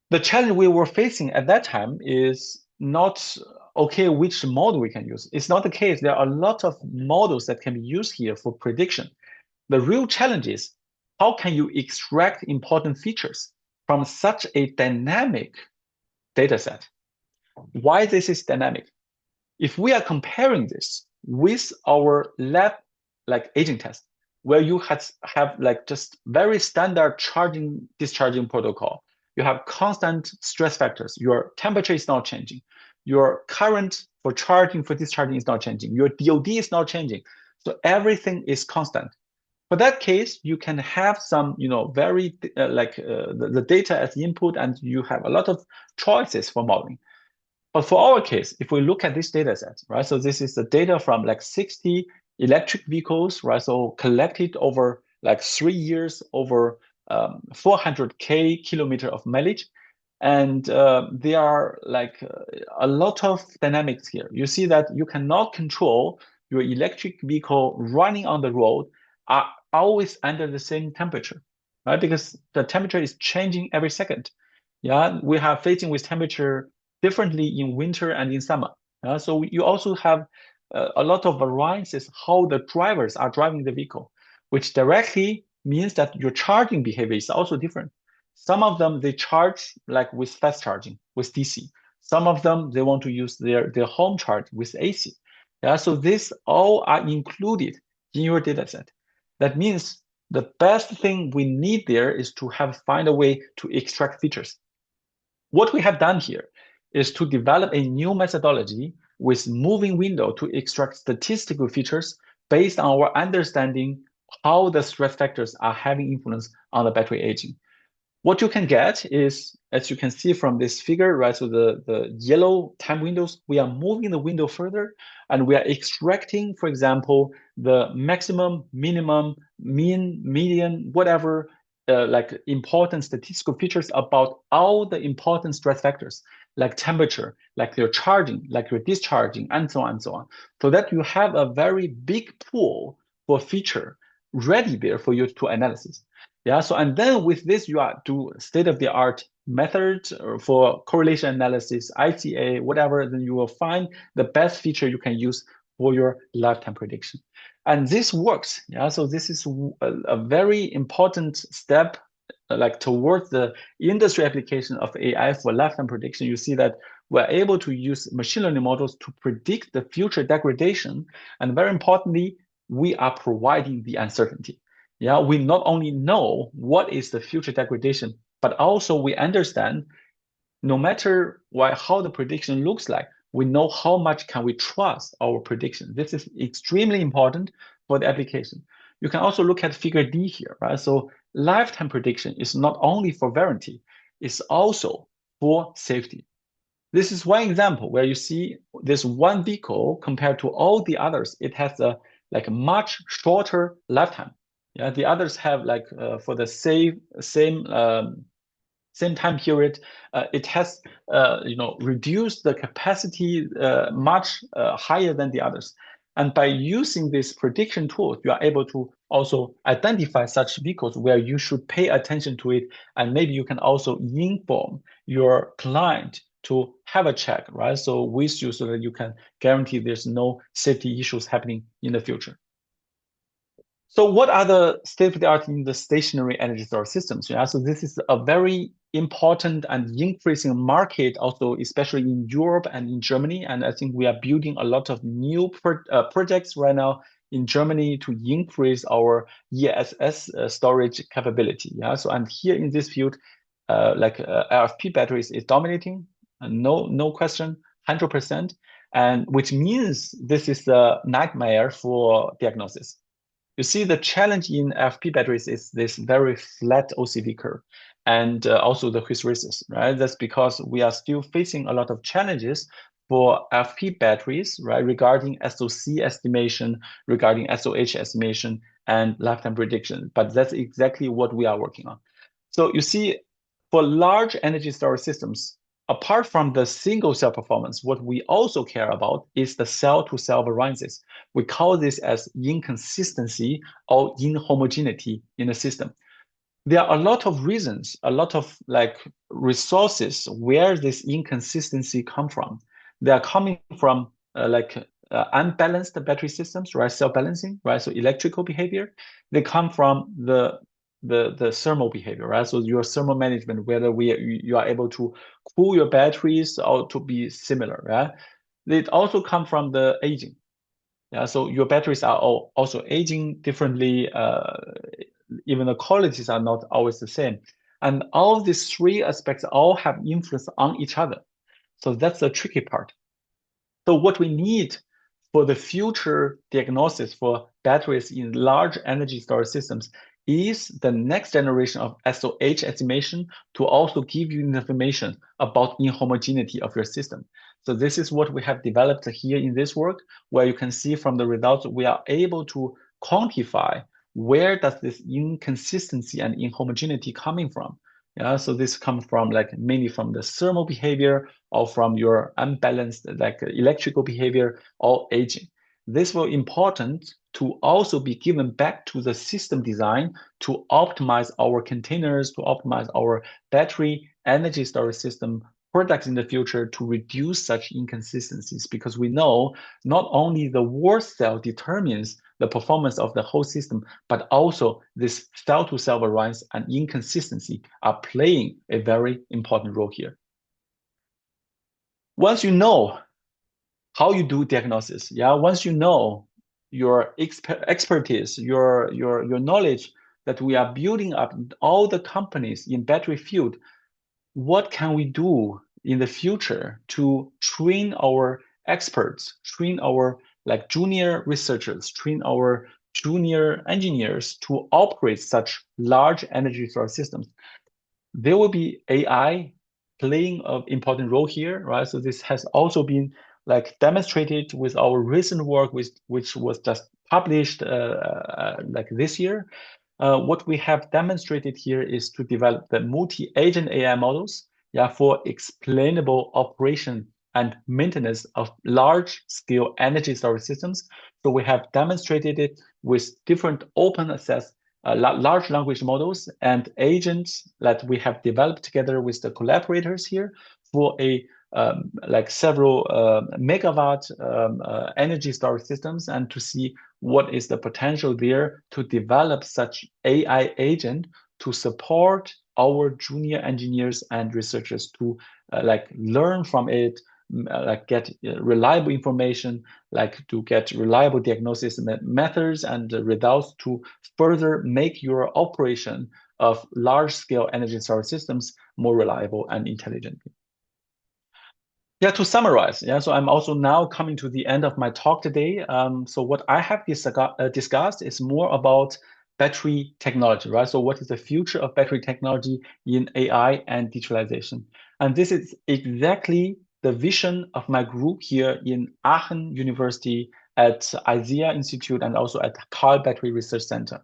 The challenge we were facing at that time is not okay, which model we can use. It's not the case. There are a lot of models that can be used here for prediction. The real challenge is how can you extract important features from such a dynamic data set? Why this is dynamic? If we are comparing this with our lab like aging test, where you have like just very standard charging discharging protocol, you have constant stress factors. Your temperature is not changing. Your current for charging for discharging is not changing. Your DOD is not changing. So everything is constant. For that case, you can have some, very the data as input, and you have a lot of choices for modeling. But for our case, if we look at this data set, right? So this is the data from like 60 electric vehicles, right? So collected over like 3 years, over 400K kilometer of mileage. And there are like a lot of dynamics here. You see that you cannot control your electric vehicle running on the road are always under the same temperature, right? Because the temperature is changing every second. Yeah, we have facing with temperature differently in winter and in summer. So you also have a lot of variances how the drivers are driving the vehicle, which directly means that your charging behavior is also different. Some of them they charge like with fast charging with DC. Some of them they want to use their home charge with AC. Yeah, so these all are included in your data set. That means the best thing we need there is to find a way to extract features. What we have done here is to develop a new methodology with moving window to extract statistical features based on our understanding how the stress factors are having influence on the battery aging. What you can get is, as you can see from this figure, right? So the yellow time windows, we are moving the window further and we are extracting, for example, the maximum, minimum, mean, median, whatever, like important statistical features about all the important stress factors, like temperature, like your charging, like your discharging, and so on and so on. So that you have a very big pool for feature ready there for you to analysis. Yeah, so and then with this, you are do state-of-the-art method for correlation analysis, ICA, whatever, then you will find the best feature you can use for your lifetime prediction. And this works. Yeah, so this is a very important step like towards the industry application of AI for lifetime prediction. You see that we're able to use machine learning models to predict the future degradation. And very importantly, we are providing the uncertainty. Yeah, we not only know what is the future degradation, but also we understand no matter how the prediction looks like, we know how much can we trust our prediction. This is extremely important for the application. You can also look at figure D here, right? So lifetime prediction is not only for warranty, it's also for safety. This is one example where you see this one vehicle compared to all the others, it has a like a much shorter lifetime. Yeah, the others have like for the same time period, it has reduced the capacity much higher than the others. And by using this prediction tools, you are able to also identify such vehicles where you should pay attention to it, and maybe you can also inform your client to have a check, right? So with you, so that you can guarantee there's no safety issues happening in the future. So what are the state-of-the-art in the stationary energy storage systems? Yeah, so this is a very important and increasing market, also especially in Europe and in Germany. And I think we are building a lot of new projects right now in Germany to increase our ESS storage capability. Yeah, so and here in this field, LFP batteries is dominating, no question, 100%, and which means this is a nightmare for diagnosis. You see, the challenge in FP batteries is this very flat OCV curve and also the hysteresis, right? That's because we are still facing a lot of challenges for FP batteries, right? Regarding SOC estimation, regarding SOH estimation, and lifetime prediction. But that's exactly what we are working on. So you see, for large energy storage systems, apart from the single cell performance, what we also care about is the cell-to-cell variances. We call this as inconsistency or inhomogeneity in the system. There are a lot of reasons, a lot of like resources where this inconsistency come from. They are coming from unbalanced battery systems, right? Cell balancing, right? So electrical behavior. They come from the thermal behavior, right? So your thermal management, whether you are able to cool your batteries or to be similar, right? It also come from the aging. Yeah, so your batteries are all also aging differently. Even the qualities are not always the same. And all these three aspects all have influence on each other. So that's the tricky part. So what we need for the future diagnosis for batteries in large energy storage systems is the next generation of SOH estimation to also give you information about inhomogeneity of your system. So this is what we have developed here in this work, where you can see from the results, we are able to quantify where does this inconsistency and inhomogeneity coming from. Yeah, so this comes from like mainly from the thermal behavior or from your unbalanced like electrical behavior or aging. This will important to also be given back to the system design to optimize our containers, to optimize our battery energy storage system products in the future to reduce such inconsistencies, because we know not only the worst cell determines the performance of the whole system, but also this cell-to-cell variance and inconsistency are playing a very important role here. Once you know how you do diagnosis, yeah, once you know your expertise, your knowledge that we are building up in all the companies in battery field, what can we do in the future to train our experts, train our like junior researchers, train our junior engineers to operate such large energy storage systems? There will be AI playing an important role here, right? So this has also been like demonstrated with our recent work, which was just published like this year. What we have demonstrated here is to develop the multi-agent AI models, yeah, for explainable operation and maintenance of large-scale energy storage systems. So we have demonstrated it with different open access large language models and agents that we have developed together with the collaborators here for a like several megawatt energy storage systems, and to see what is the potential there to develop such AI agent to support our junior engineers and researchers to like learn from it, like get reliable information, like to get reliable diagnosis methods and results to further make your operation of large-scale energy storage systems more reliable and intelligent. Yeah, to summarize, yeah, so I'm also now coming to the end of my talk today. So what I have discussed is more about battery technology, right? So what is the future of battery technology in AI and digitalization? And this is exactly the vision of my group here in Aachen University at IZEA Institute and also at Carl Battery Research Center.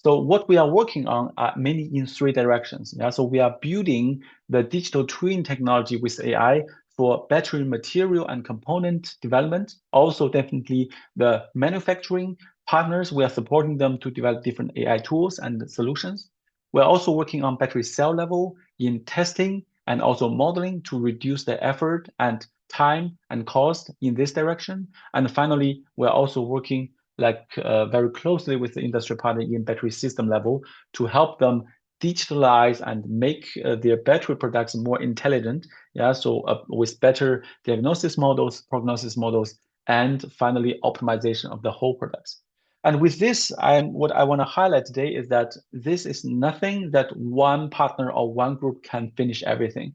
So what we are working on are mainly in three directions. Yeah, so we are building the digital twin technology with AI for battery material and component development. Also, definitely the manufacturing partners, we are supporting them to develop different AI tools and solutions. We're also working on battery cell level in testing and also modeling to reduce the effort and time and cost in this direction. And finally, we're also working very closely with the industry partner in battery system level to help them digitalize and make their battery products more intelligent. Yeah, so with better diagnosis models, prognosis models, and finally optimization of the whole products. And with this, what I want to highlight today is that this is nothing that one partner or one group can finish everything.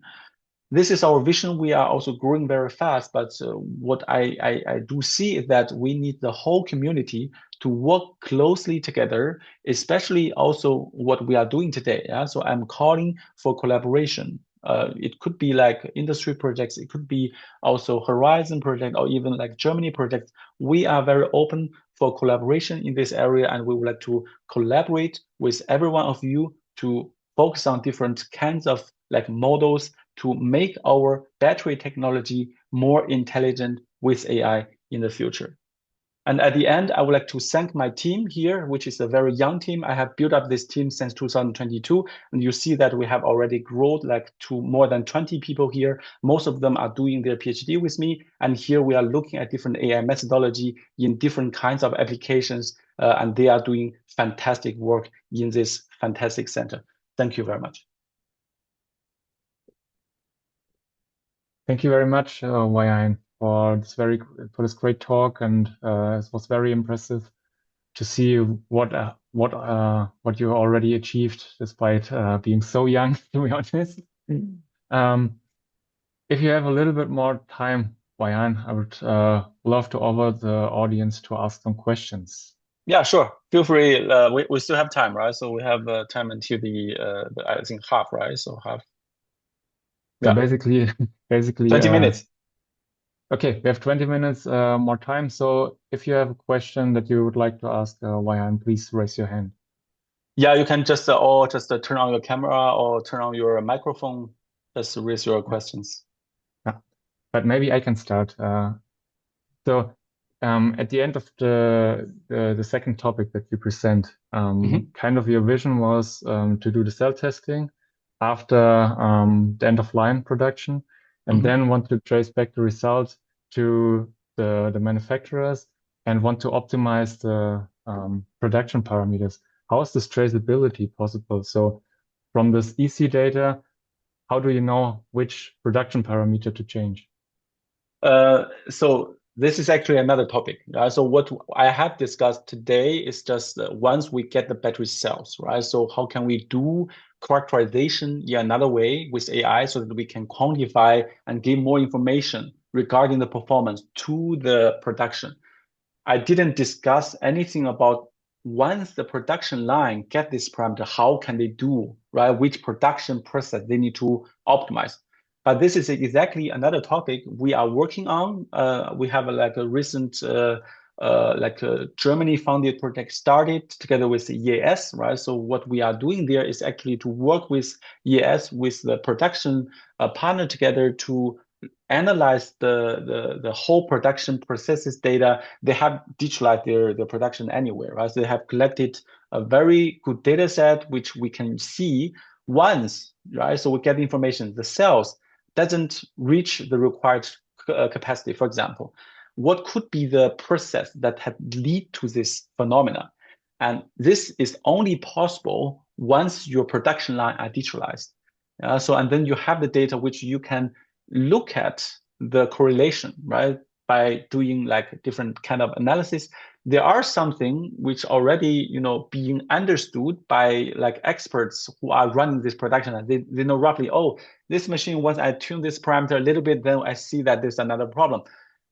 This is our vision. We are also growing very fast, but what I do see is that we need the whole community to work closely together, especially also what we are doing today. Yeah? So I'm calling for collaboration. It could be like industry projects, it could be also Horizon project, or even like Germany projects. We are very open for collaboration in this area, and we would like to collaborate with every one of you to focus on different kinds of like models to make our battery technology more intelligent with AI in the future. And at the end, I would like to thank my team here, which is a very young team. I have built up this team since 2022, and you see that we have already grown like to more than 20 people here. Most of them are doing their PhD with me, and here we are looking at different AI methodology in different kinds of applications, and they are doing fantastic work in this fantastic center. Thank you very much.
Thank you very much, Weihan, for this great talk, and it was very impressive to see what you already achieved despite being so young, to be honest. Um, if you have a little bit more time, Weihan, I would love to offer the audience to ask some questions.
Yeah, sure. Feel free. We still have time, right? So we have time until I think half, right? So half.
So
Yeah,
basically,
20 minutes.
okay, we have 20 minutes more time. So if you have a question that you would like to ask Weihan, please raise your hand.
Yeah, you can just or just turn on your camera or turn on your microphone. Just raise your
Yeah.
questions.
Yeah. But maybe I can start. So at the end of the second topic that you present,
Hmm.
kind of your vision was to do the cell testing after the end of line production, and
Hmm.
then want to trace back the results to the manufacturers and want to optimize the production parameters. How is this traceability possible? So from this EC data, how do you know which production parameter to change?
So this is actually another topic. So what I have discussed today is just once we get the battery cells, right? So how can we do characterization in another way with AI so that we can quantify and give more information regarding the performance to the production? I didn't discuss anything about once the production line get this parameter, how can they do, right? Which production process they need to optimize. But this is exactly another topic we are working on. We have like a recent like a Germany funded project started together with the EAS, right? So what we are doing there is actually to work with EAS with the production partner together to analyze the whole production processes data. They have digitalized their production anywhere, right? So they have collected a very good data set, which we can see once, right? So we get the information, the cells doesn't reach the required capacity, for example. What could be the process that had lead to this phenomena? And this is only possible once your production line are digitalized. So and then you have the data which you can look at the correlation, right? By doing like different kind of analysis. There are something which already, being understood by like experts who are running this production. And they know roughly, oh, this machine, once I tune this parameter a little bit, then I see that there's another problem.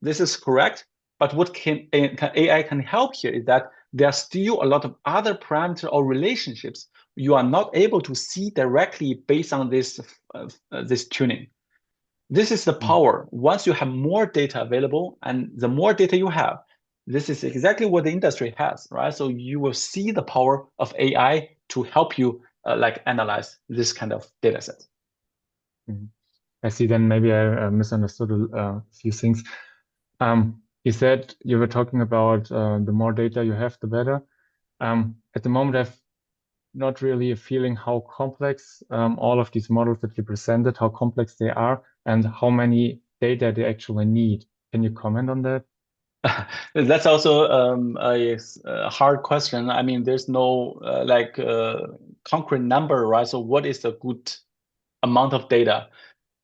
This is correct. But what AI can help here is that there are still a lot of other parameters or relationships you are not able to see directly based on this tuning. This is the
Mm.
power. Once you have more data available, and the more data you have, this is exactly what the industry has, right? So you will see the power of AI to help you like analyze this kind of data set.
Mhm. I see. Then maybe I misunderstood a few things. You said you were talking about the more data you have, the better. At the moment, I've not really a feeling how complex all of these models that you presented, how complex they are, and how many data they actually need. Can you comment on that?
That's also a hard question. I mean, there's no concrete number, right? So what is a good amount of data?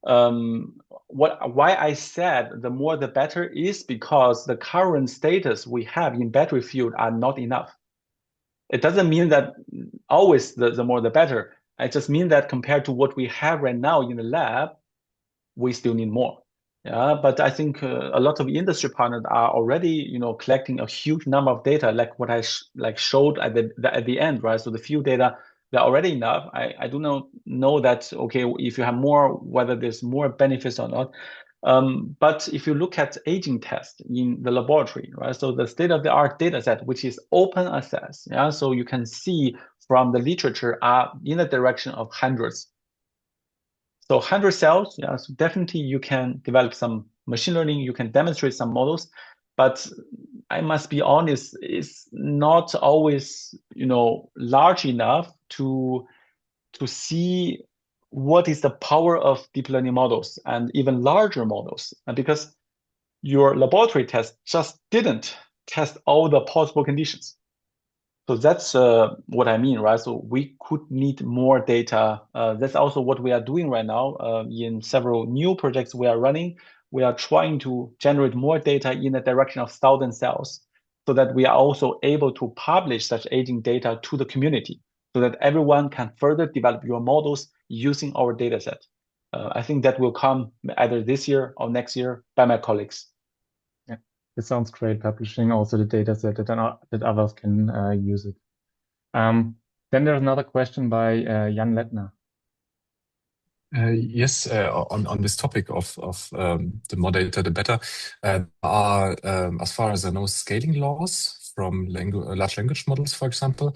Why I said the more the better is because the current status we have in battery field are not enough. It doesn't mean that always the more the better. It just means that compared to what we have right now in the lab, we still need more. Yeah, but I think a lot of industry partners are already, collecting a huge number of data, like what I showed at the end, right? So the few data they're already enough. I do not know that okay, if you have more, whether there's more benefits or not. But if you look at aging test in the laboratory, right? So the state-of-the-art data set, which is open access, yeah, so you can see from the literature are in the direction of hundreds. So 100 cells, yeah, so definitely you can develop some machine learning, you can demonstrate some models, but I must be honest, it's not always, large enough to see what is the power of deep learning models and even larger models. And because your laboratory test just didn't test all the possible conditions. So that's what I mean, right? So we could need more data. That's also what we are doing right now in several new projects we are running. We are trying to generate more data in the direction of 1,000 cells so that we are also able to publish such aging data to the community so that everyone can further develop your models using our data set. I think that will come either this year or next year by my colleagues.
Yeah, it sounds great. Publishing also the data set that others can use it. Then there's another question by Jan Lettner.
Yes, on this topic of the more data, the better, are, as far as I know, scaling laws from large language models, for example.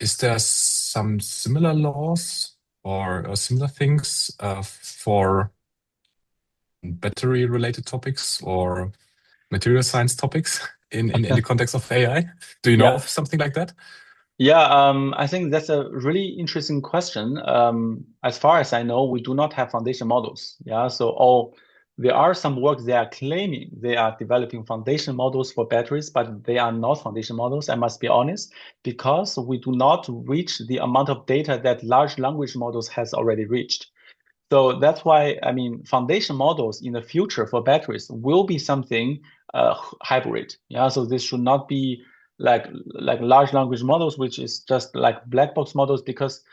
Is there some similar laws or similar things for battery-related topics or material science topics in the context of AI? Do you know
Yeah.
of something like that?
Yeah, I think that's a really interesting question. As far as I know, we do not have foundation models. Yeah, so there are some work they are claiming they are developing foundation models for batteries, but they are not foundation models. I must be honest, because we do not reach the amount of data that large language models has already reached. So that's why, I mean, foundation models in the future for batteries will be something hybrid. Yeah, so this should not be like large language models, which is just like black box models because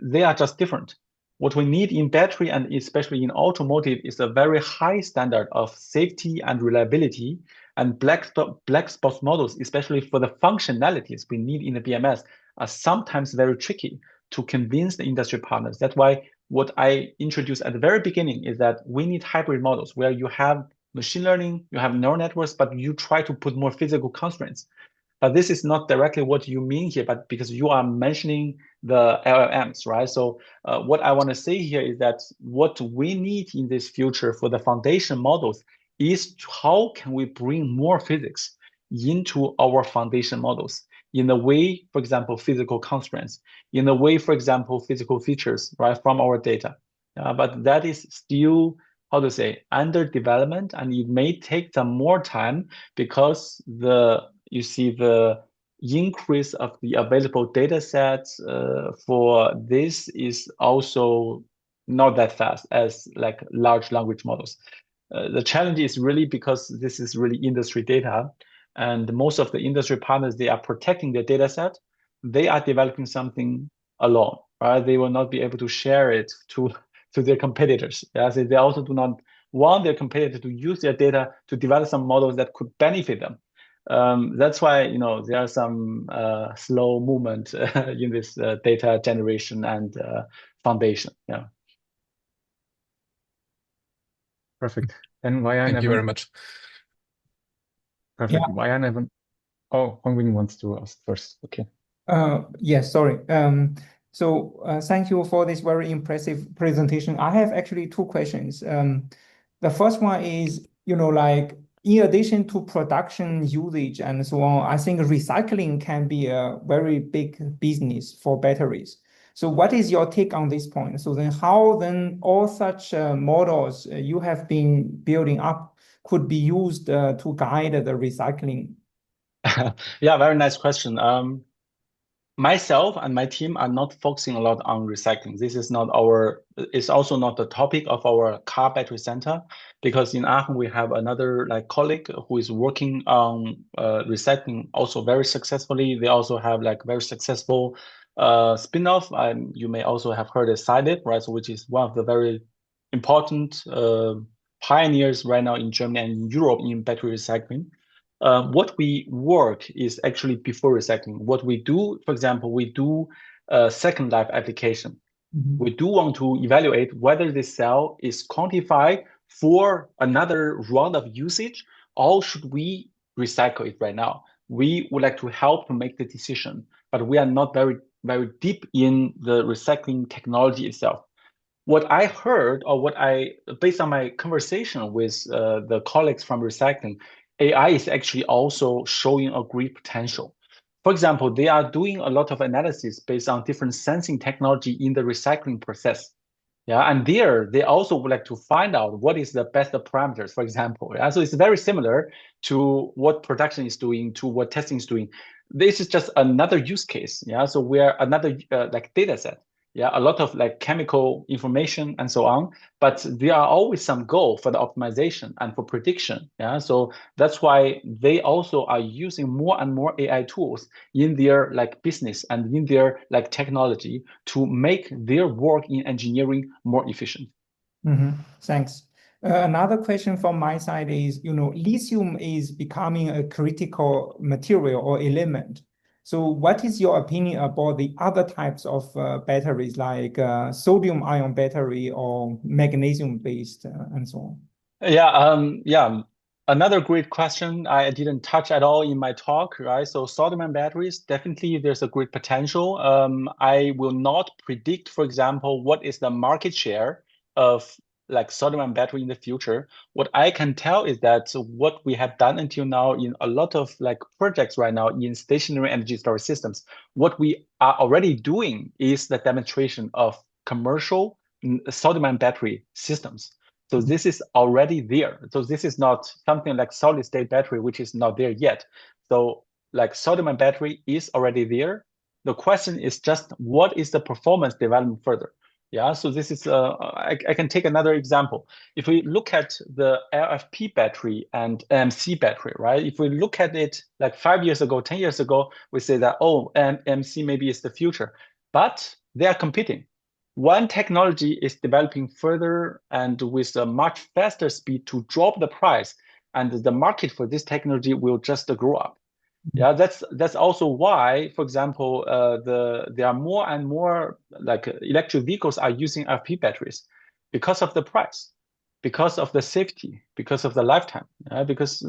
they are just different. What we need in battery and especially in automotive is a very high standard of safety and reliability. And black box models, especially for the functionalities we need in the BMS, are sometimes very tricky to convince the industry partners. That's why what I introduced at the very beginning is that we need hybrid models where you have machine learning, you have neural networks, but you try to put more physical constraints. But this is not directly what you mean here, but because you are mentioning the LLMs, right? So what I want to say here is that what we need in this future for the foundation models is how can we bring more physics into our foundation models in a way, for example, physical constraints, in a way, for example, physical features, right, from our data. But that is still, how to say, under development, and it may take some more time because you see increase of the available data sets for this is also not that fast as like large language models. The challenge is really because this is really industry data, and most of the industry partners, they are protecting their data set. They are developing something alone, right? They will not be able to share it to their competitors. Yeah, so they also do not want their competitor to use their data to develop some models that could benefit them. That's why there are some slow movement in this data generation and foundation. Yeah.
Perfect. Then Weihan,
Thank you very much.
perfect. Weihan, oh, Hongwing wants to ask first. Okay.
Yes, sorry. Thank you for this very impressive presentation. I have actually two questions. The first one is, like in addition to production usage and so on, I think recycling can be a very big business for batteries. So what is your take on this point? So then how then all such models you have been building up could be used to guide the recycling?
Yeah, very nice question. Myself and my team are not focusing a lot on recycling. This is not it's also not the topic of our car battery center, because in Aachen we have another colleague who is working on recycling also very successfully. They also have very successful spin-off. You may also have heard of Sided, right? So which is one of the very important pioneers right now in Germany and in Europe in battery recycling. What we work is actually before recycling. What we do, for example, we do a second life application.
Mm-hmm.
We do want to evaluate whether this cell is quantified for another round of usage, or should we recycle it right now? We would like to help to make the decision, but we are not very, very deep in the recycling technology itself. What I heard, or based on my conversation with the colleagues from recycling, AI is actually also showing a great potential. For example, they are doing a lot of analysis based on different sensing technology in the recycling process. Yeah, and there they also would like to find out what is the best parameters, for example. Yeah, so it's very similar to what production is doing, to what testing is doing. This is just another use case. Yeah, so we are another data set. Yeah, a lot of chemical information and so on, but there are always some goal for the optimization and for prediction. Yeah, so that's why they also are using more and more AI tools in their business and in their technology to make their work in engineering more efficient.
Mm-hmm. Thanks. Another question from my side is, lithium is becoming a critical material or element. So what is your opinion about the other types of batteries like sodium ion battery or magnesium based and so on?
Yeah. Another great question I didn't touch at all in my talk, right? So sodium-ion batteries, definitely there's a great potential. I will not predict, for example, what is the market share of sodium-ion battery in the future. What I can tell is that what we have done until now in a lot of projects right now in stationary energy storage systems, what we are already doing is the demonstration of commercial sodium-ion battery systems. So this is already there. So this is not something like solid state battery, which is not there yet. So sodium-ion battery is already there. The question is just what is the performance development further? Yeah, so this is, I can take another example. If we look at the LFP battery and MC battery, right? If we look at it 5 years ago, 10 years ago, we say that, oh, MC maybe is the future, but they are competing. One technology is developing further and with a much faster speed to drop the price, and the market for this technology will just grow up. Yeah, that's also why, for example, there are more and more electric vehicles are using LFP batteries because of the price, because of the safety, because of the lifetime. Because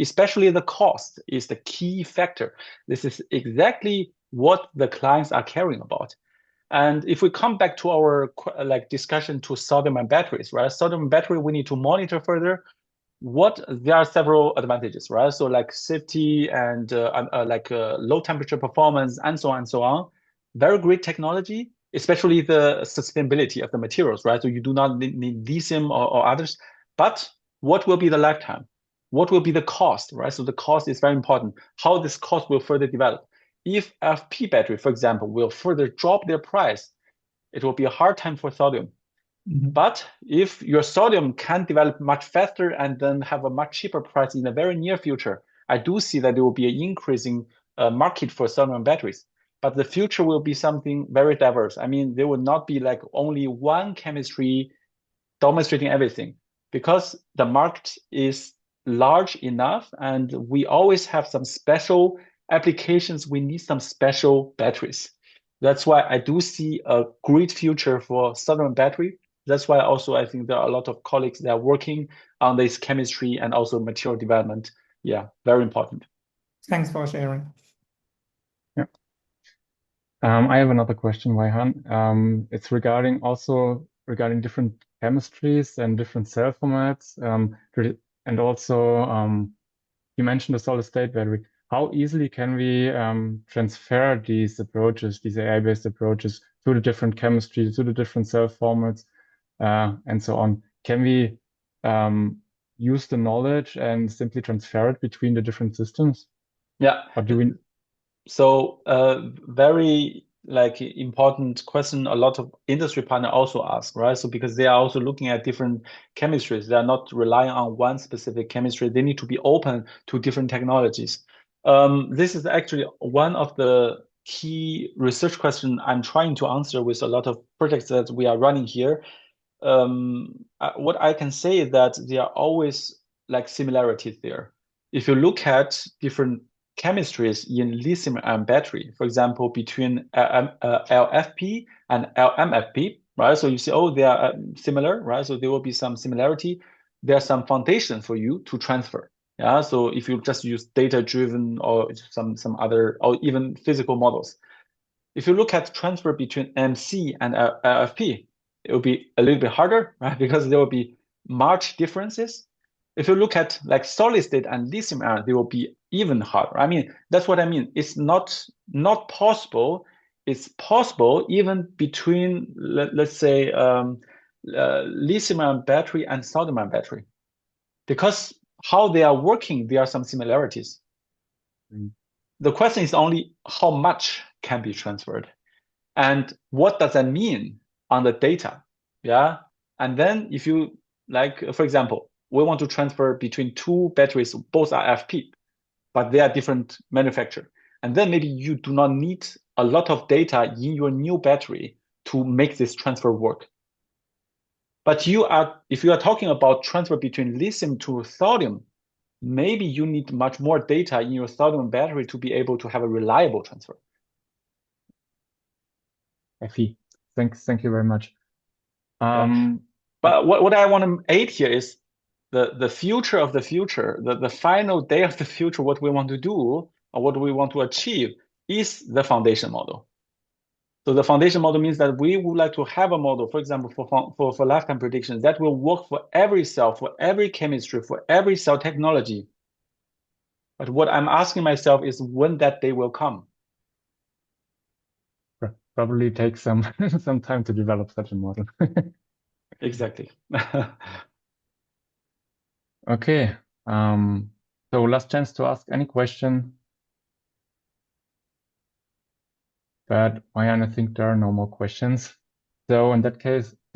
especially the cost is the key factor. This is exactly what the clients are caring about. And if we come back to our discussion to sodium-ion batteries, right? Sodium battery, we need to monitor further. There are several advantages, right? So safety and low temperature performance and so on and so on. Very great technology, especially the sustainability of the materials, right? So you do not need lithium or others. But what will be the lifetime? what will be the cost, right? So the cost is very important. How this cost will further develop. If FP battery, for example, will further drop their price, it will be a hard time for sodium. But if your sodium can develop much faster and then have a much cheaper price in the very near future, I do see that there will be an increasing market for sodium batteries. But the future will be something very diverse. I mean, there will not be like only one chemistry demonstrating everything, because the market is large enough and we always have some special applications. We need some special batteries. That's why I do see a great future for sodium battery. That's why also I think there are a lot of colleagues that are working on this chemistry and also material development. Yeah, very important.
Thanks for sharing.
Yeah. I have another question, Weihan. It's regarding different chemistries and different cell formats. And also, you mentioned the solid state battery. How easily can we transfer these approaches, these AI-based approaches, to the different chemistries, to the different cell formats, and so on? Can we use the knowledge and simply transfer it between the different systems?
Yeah.
Or do we?
So very like important question a lot of industry partner also ask, right? So because they are also looking at different chemistries, they are not relying on one specific chemistry. They need to be open to different technologies. This is actually one of the key research questions I'm trying to answer with a lot of projects that we are running here. What I can say is that there are always like similarities there. If you look at different chemistries in lithium-ion battery, for example, between LFP and LMFP, right? So you see, oh, they are similar, right? So there will be some similarity. There's some foundation for you to transfer. Yeah. So if you just use data-driven or some other or even physical models, if you look at transfer between MC and LFP, it will be a little bit harder, right? Because there will be much differences. If you look at like solid state and lithium ion, they will be even harder. I mean, that's what I mean. It's not possible. It's possible even between let's say lithium ion battery and sodium ion battery, because how they are working, there are some similarities. The question is only how much can be transferred, and what does that mean on the data? Yeah, and then if you like, for example, we want to transfer between two batteries, both are FP, but they are different manufacturer. And then maybe you do not need a lot of data in your new battery to make this transfer work. But if you are talking about transfer between lithium to sodium, maybe you need much more data in your sodium battery to be able to have a reliable transfer.
FE. Thank you very much.
But what I want to add here is the future of the future, the final day of the future, what we want to do or what we want to achieve is the foundation model. So the foundation model means that we would like to have a model, for example, for lifetime predictions that will work for every cell, for every chemistry, for every cell technology. But what I'm asking myself is when that day will come.
Probably take some some time to develop such a model.
Exactly.
Okay. So last chance to ask any question. But Weihan, I think there are no more questions. So in that case,